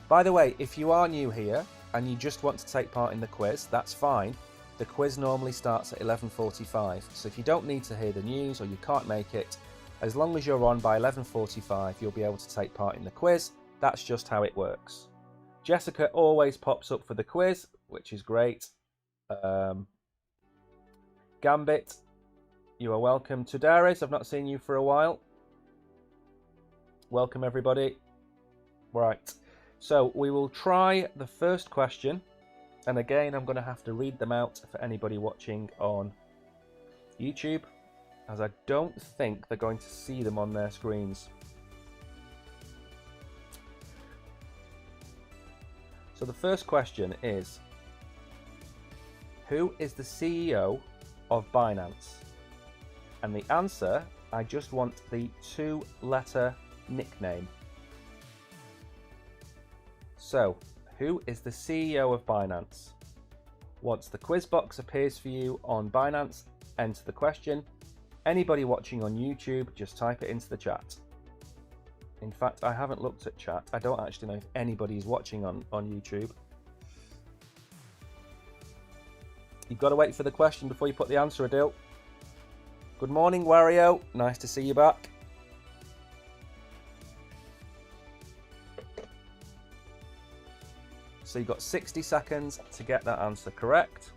By the way, if you are new here and you just want to take part in the quiz, that's fine. The quiz normally starts at 11:45, so if you don't need to hear the news or you can't make it, as long as you're on by 11:45, you'll be able to take part in the quiz. That's just how it works. Jessica always pops up for the quiz, which is great. Gambit, you are welcome. Tudaris, I've not seen you for a while. Welcome everybody. Right, so we will try the first question, and again I'm going to have to read them out for anybody watching on YouTube, as I don't think they're going to see them on their screens. So the first question is, who is the CEO of Binance? And the answer, I just want the 2-letter nickname. So, who is the CEO of Binance? Once the quiz box appears for you on Binance, enter the question. Anybody watching on YouTube, just type it into the chat. In fact, I haven't looked at chat. I don't actually know if anybody is watching on YouTube. You've got to wait for the question before you put the answer, Adil. Good morning, Wario. Nice to see you back. So you've got 60 seconds to get that answer correct.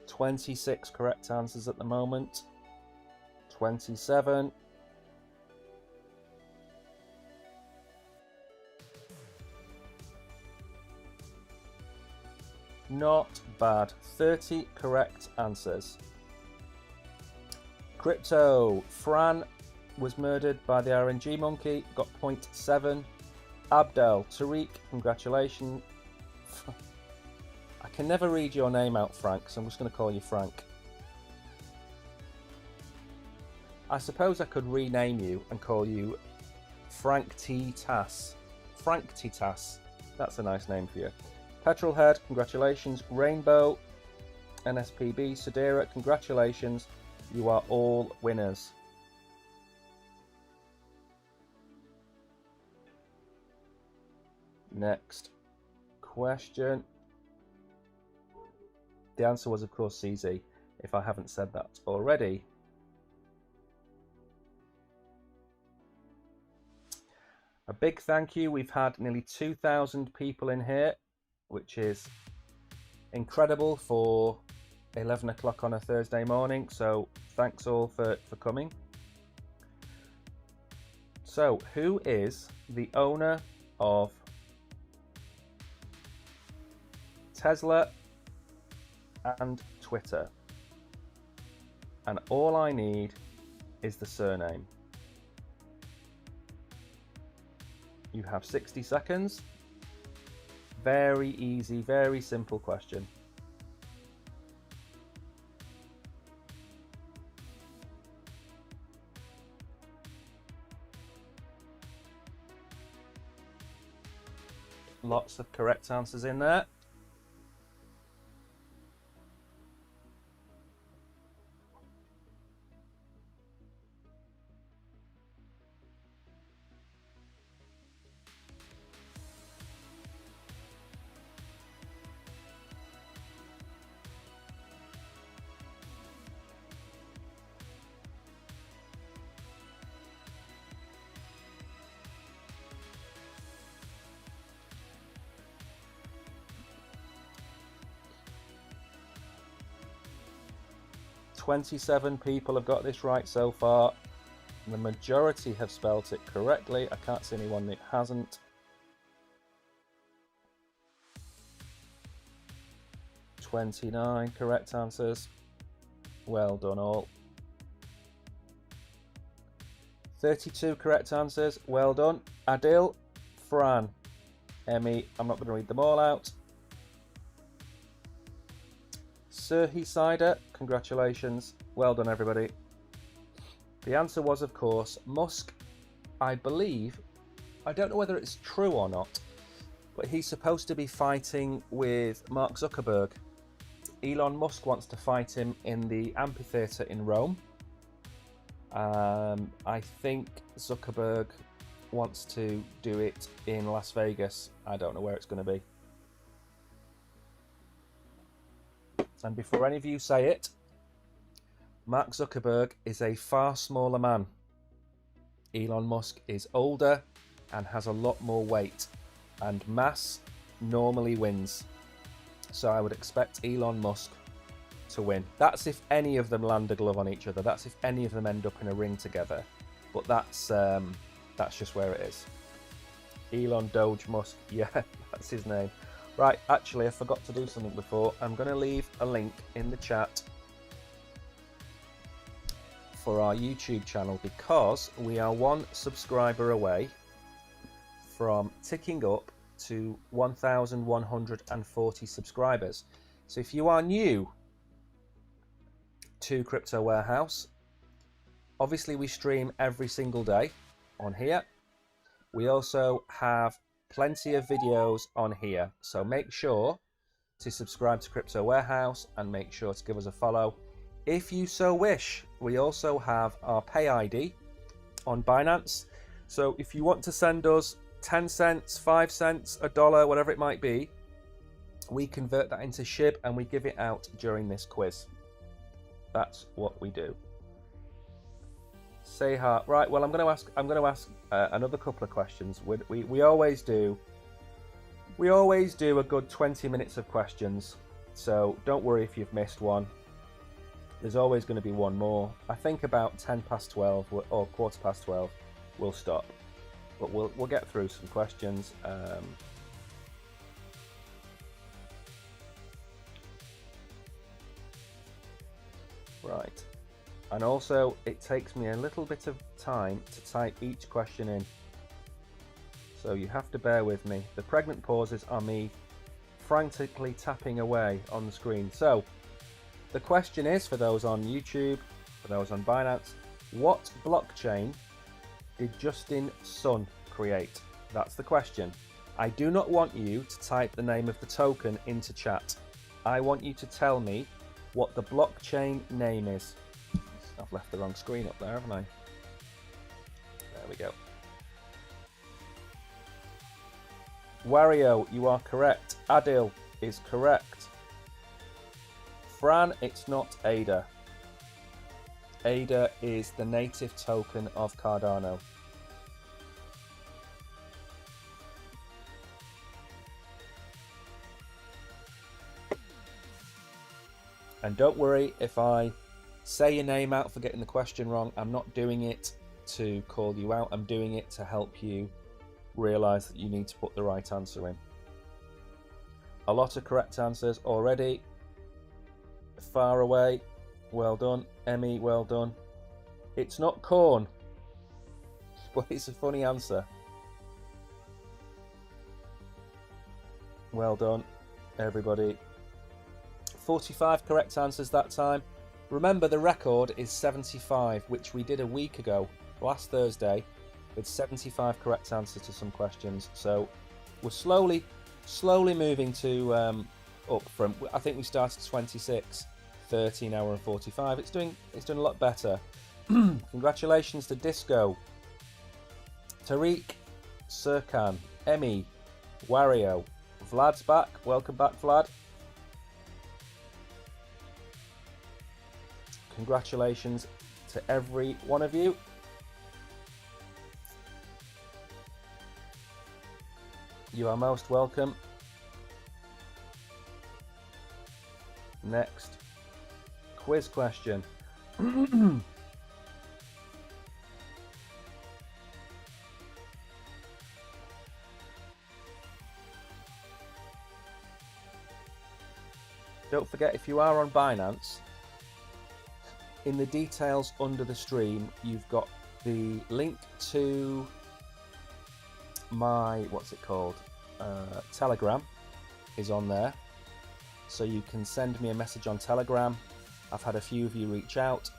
"26 correct answers at the moment. 27. Not bad. 30 correct answers. Crypto. Fran was murdered by the RNG monkey. Got 0.7. Abdel. Tariq. Congratulations. I can never read your name out, Frank, so I'm just going to call you Frank. I suppose I could rename you and call you Frank T. Tass. Frank T. Tass. That's a nice name for you. Petrolhead, congratulations. Rainbow, NSPB, Sadira, congratulations. You are all winners. Next question. The answer was, of course, CZ, if I haven't said that already. A big thank you. We've had nearly 2,000 people in here, which is incredible for 11 o'clock on a Thursday morning. So thanks all for coming. So who is the owner of Tesla and Twitter? And all I need is the surname. You have 60 seconds. Very easy, very simple question. Lots of correct answers in there. "27 people have got this right so far. The majority have spelt it correctly. I can't see anyone that hasn't. 29 correct answers. Well done all. 32 correct answers. Well done. Adil, Fran, Emmy, I'm not going to read them all out. Sirhi Cider, congratulations. Well done, everybody. The answer was, of course, Musk. I believe, I don't know whether it's true or not, but he's supposed to be fighting with Mark Zuckerberg. Elon Musk wants to fight him in the amphitheatre in Rome. I think Zuckerberg wants to do it in Las Vegas, I don't know where it's going to be. And before any of you say it, Mark Zuckerberg is a far smaller man. Elon Musk is older and has a lot more weight, and mass normally wins. So I would expect Elon Musk to win. That's if any of them land a glove on each other. That's if any of them end up in a ring together. But that's just where it is. Elon Doge Musk. Yeah, that's his name. Right, actually, I forgot to do something before. I'm going to leave a link in the chat for our YouTube channel, because we are 1 subscriber away from ticking up to 1,140 subscribers. So if you are new to Crypto Warehouse, obviously we stream every single day on here. We also have plenty of videos on here, so make sure to subscribe to Crypto Warehouse and make sure to give us a follow if you so wish. We also have our PayID on Binance, so if you want to send us 10 cents, 5 cents, $1, whatever it might be, we convert that into SHIB and we give it out during this quiz. That's what we do. Say hi. Right, well, I'm going to ask another couple of questions. We always do a good 20 minutes of questions, so don't worry if you've missed one. There's always going to be one more. I think about 10 past 12 or quarter past 12 we'll stop, but we'll get through some questions. Right. And also, it takes me a little bit of time to type each question in, so you have to bear with me. The pregnant pauses are me frantically tapping away on the screen. So, the question is, for those on YouTube, for those on Binance, what blockchain did Justin Sun create? That's the question. I do not want you to type the name of the token into chat. I want you to tell me what the blockchain name is. I've left the wrong screen up there, haven't I? There we go. Wario, you are correct. Adil is correct. Fran, it's not ADA. ADA is the native token of Cardano. And don't worry if I say your name out for getting the question wrong. I'm not doing it to call you out. I'm doing it to help you realise that you need to put the right answer in. A lot of correct answers already. Far away. Well done. Emmy, well done. It's not corn, but it's a funny answer. Well done, everybody. 45 correct answers that time. Remember, the record is 75, which we did a week ago, last Thursday, with 75 correct answers to some questions. So we're slowly moving to up from. I think we started 26, 13 hour and 45. It's doing a lot better. Congratulations to Disco, Tariq, Sirkan, Emmy, Wario, Vlad's back. Welcome back, Vlad. Congratulations to every one of you. You are most welcome. Next quiz question. Don't forget, if you are on Binance, in the details under the stream, you've got the link to my, what's it called? Telegram is on there. So you can send me a message on Telegram. I've had a few of you reach out.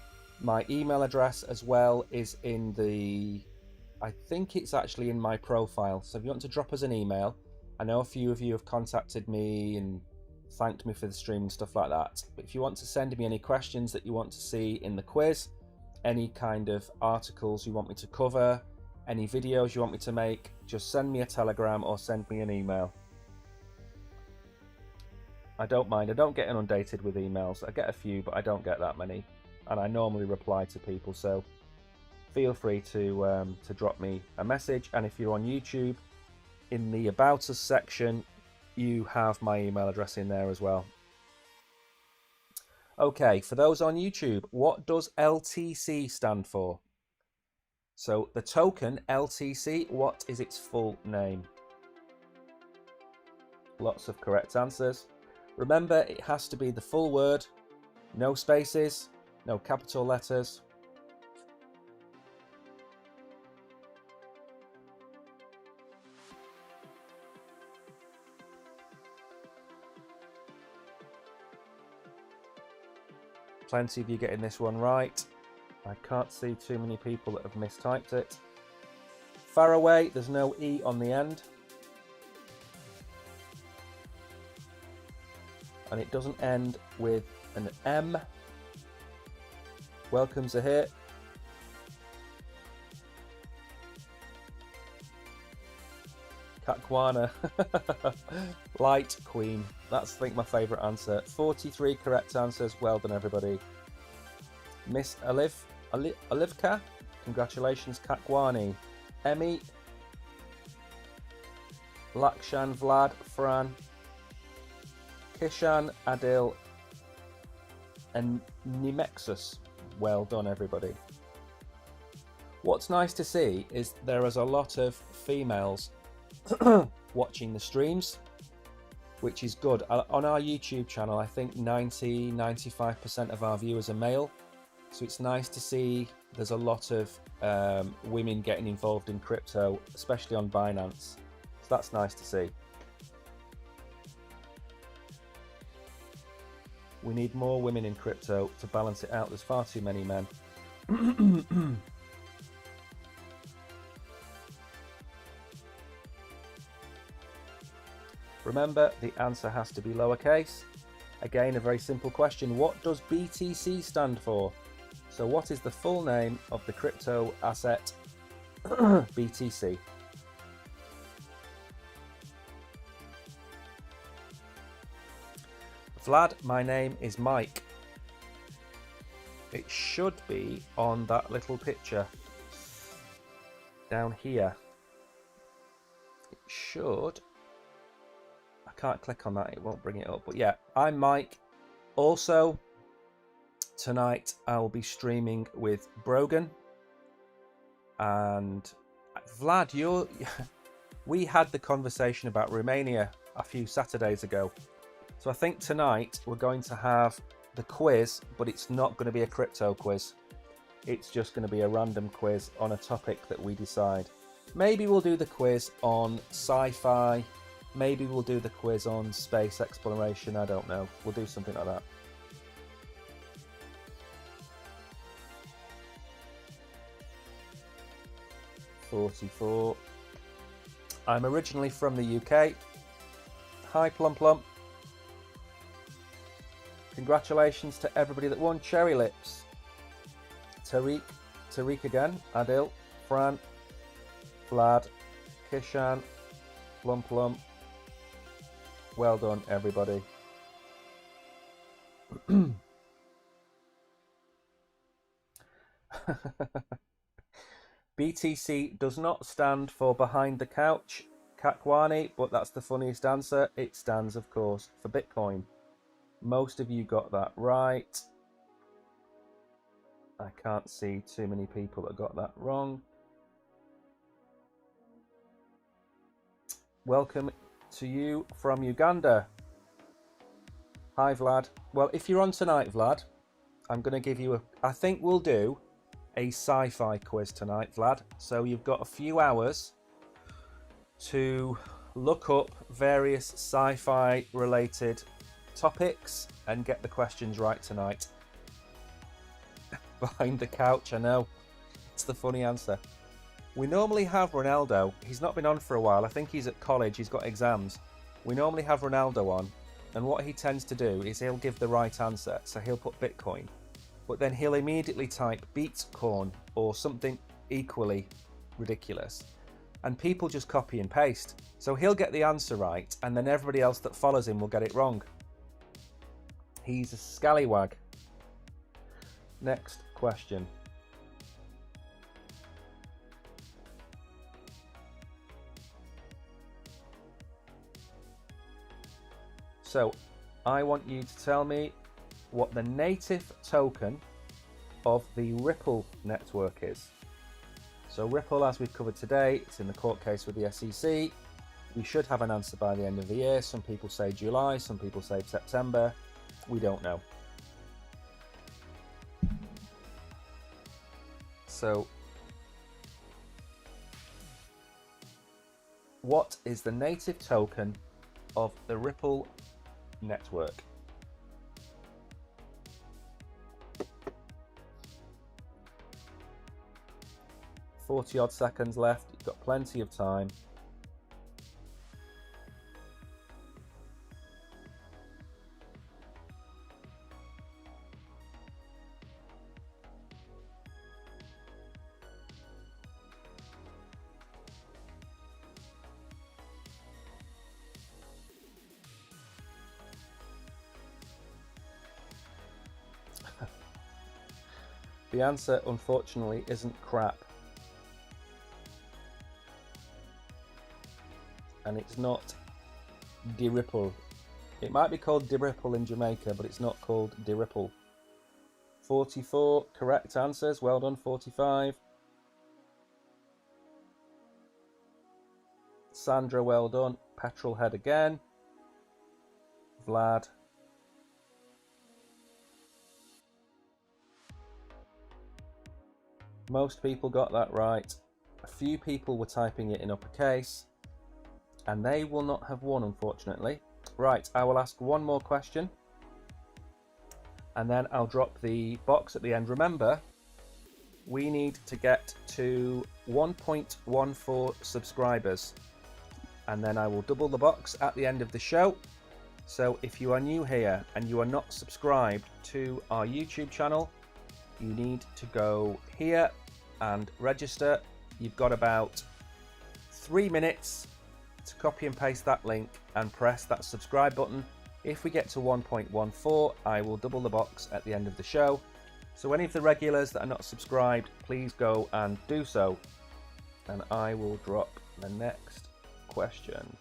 My email address as well is in the, I think it's actually in my profile. So if you want to drop us an email, I know a few of you have contacted me and thanked me for the stream and stuff like that. But if you want to send me any questions that you want to see in the quiz, any kind of articles you want me to cover, any videos you want me to make, just send me a telegram or send me an email. I don't mind. I don't get inundated with emails. I get a few, but I don't get that many, and I normally reply to people, so feel free to drop me a message. And if you're on YouTube, in the About Us section, you have my email address in there as well. Okay, for those on YouTube, what does LTC stand for? So the token LTC, what is its full name? Lots of correct answers. Remember, it has to be the full word, no spaces, no capital letters. Plenty of you getting this one right. I can't see too many people that have mistyped it. Faraway, there's no E on the end. And it doesn't end with an M. Welcome's a hit. Kakwana. Light Queen. That's, I think, my favourite answer. 43 correct answers. Well done, everybody. Miss Olivka. Congratulations, Kakwani. Emmy. Lakshan, Vlad, Fran. Kishan, Adil, and Nemexus. Well done, everybody. What's nice to see is there is a lot of females watching the streams, which is good. On our YouTube channel, I think 90-95% of our viewers are male, so it's nice to see there's a lot of women getting involved in crypto, especially on Binance. So that's nice to see. We need more women in crypto to balance it out. There's far too many men. Remember, the answer has to be lowercase. Again, a very simple question. What does BTC stand for? So what is the full name of the crypto asset BTC? Vlad, my name is Mike. It should be on that little picture down here. It should. I can't click on that, it won't bring it up. But yeah, I'm Mike. Also, tonight I will be streaming with Brogan. And Vlad, we had the conversation about Romania a few Saturdays ago. So I think tonight we're going to have the quiz, but it's not going to be a crypto quiz. It's just going to be a random quiz on a topic that we decide. Maybe we'll do the quiz on sci-fi. Maybe we'll do the quiz on space exploration. I don't know. We'll do something like that. $44. I'm originally from the UK. Hi, Plum Plum. Congratulations to everybody that won. Cherry Lips. Tariq again. Adil. Fran. Vlad. Kishan. Plum Plum. Well done, everybody. BTC does not stand for behind the couch, Kakwani, but that's the funniest answer. It stands, of course, for Bitcoin. Most of you got that right. I can't see too many people that got that wrong. Welcome to you from Uganda. Hi, Vlad. Well, if you're on tonight, Vlad, I'm going to give you I think we'll do a sci-fi quiz tonight, Vlad. So you've got a few hours to look up various sci-fi related topics and get the questions right tonight. Behind the couch, I know. It's the funny answer. We normally have Ronaldo. He's not been on for a while. I think he's at college. He's got exams. We normally have Ronaldo on, and what he tends to do is he'll give the right answer. So he'll put Bitcoin, but then he'll immediately type Beatcorn or something equally ridiculous. And people just copy and paste. So he'll get the answer right, and then everybody else that follows him will get it wrong. He's a scallywag. Next question. So I want you to tell me what the native token of the Ripple network is. So Ripple, as we've covered today, it's in the court case with the SEC. We should have an answer by the end of the year. Some people say July, some people say September. We don't know. So what is the native token of the Ripple network? Odd seconds left. You've got plenty of time. The answer, unfortunately, isn't crap. And it's not de-ripple. It might be called de-ripple in Jamaica, but it's not called de-ripple. 44 correct answers. Well done, 45. Sandra, well done. Petrolhead again. Vlad. Most people got that right. A few people were typing it in uppercase, and they will not have won, unfortunately. Right, I will ask one more question, and then I'll drop the box at the end. Remember, we need to get to 1.14 subscribers, and then I will double the box at the end of the show. So if you are new here and you are not subscribed to our YouTube channel, you need to go here and register. You've got about 3 minutes to copy and paste that link and press that subscribe button. If we get to 1.14, I will double the box at the end of the show. So any of the regulars that are not subscribed, please go and do so. And I will drop the next question.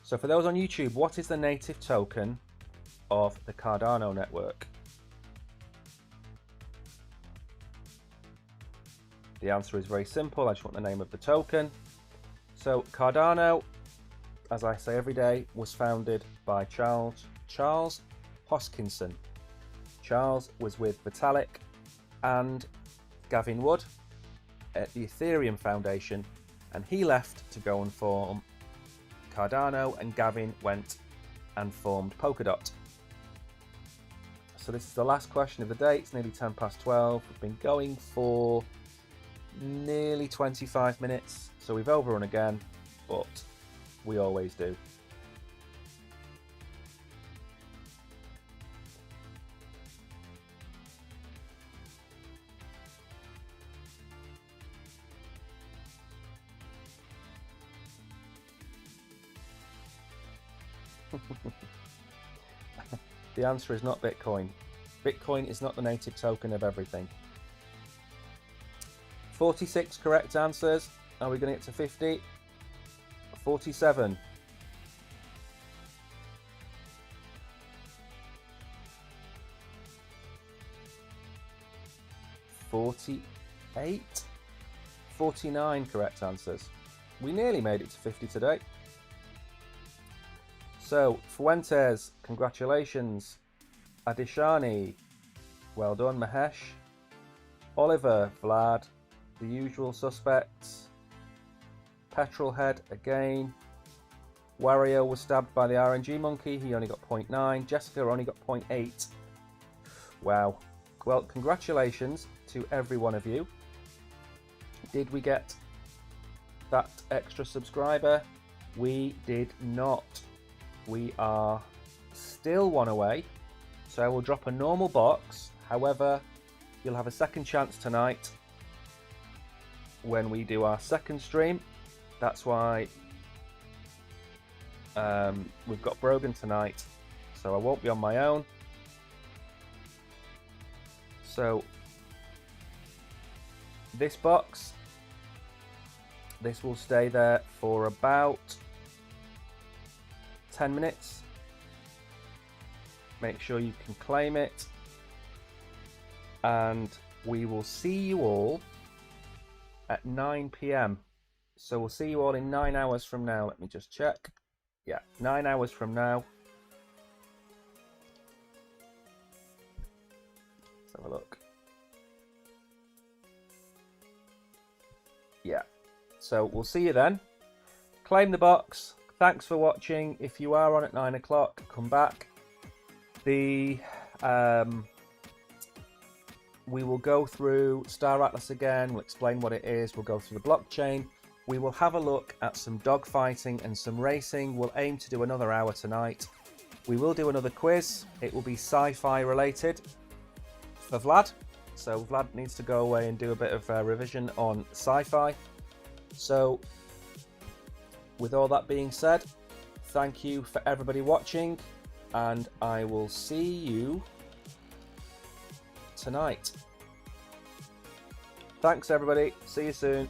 So for those on YouTube, what is the native token of the Cardano network? The answer is very simple. I just want the name of the token. So Cardano, as I say every day, was founded by Charles Hoskinson. Charles was with Vitalik and Gavin Wood at the Ethereum Foundation, and he left to go and form Cardano, and Gavin went and formed Polkadot. So this is the last question of the day. It's nearly 12:10. We've been going for nearly 25 minutes, so we've overrun again, but we always do. The answer is not Bitcoin. Bitcoin is not the native token of everything. 46 correct answers. Are we going to get to 50? 47. 48. 49 correct answers. We nearly made it to 50 today. So, Fuentes, congratulations. Adishani, well done. Mahesh, Oliver, Vlad, the usual suspects. Petrolhead again. Wario was stabbed by the RNG monkey. He only got 0.9. Jessica only got 0.8. Wow. Well, congratulations to every one of you. Did we get that extra subscriber? We did not. We are still one away. So I will drop a normal box. However, you'll have a second chance tonight when we do our second stream. That's why we've got Brogan tonight, so I won't be on my own. So this box, this will stay there for about 10 minutes. Make sure you can claim it, and we will see you all at 9 p.m. So we'll see you all in 9 hours from now. Let me just check. Yeah, 9 hours from now. Let's have a look. Yeah, so we'll see you then. Claim the box. Thanks for watching. If you are on at 9 o'clock, come back. We will go through Star Atlas again. We'll explain what it is. We'll go through the blockchain. We will have a look at some dogfighting and some racing. We'll aim to do another hour tonight. We will do another quiz. It will be sci-fi related for Vlad. So Vlad needs to go away and do a bit of revision on sci-fi. So with all that being said, thank you for everybody watching, and I will see you tonight. Thanks everybody. See you soon.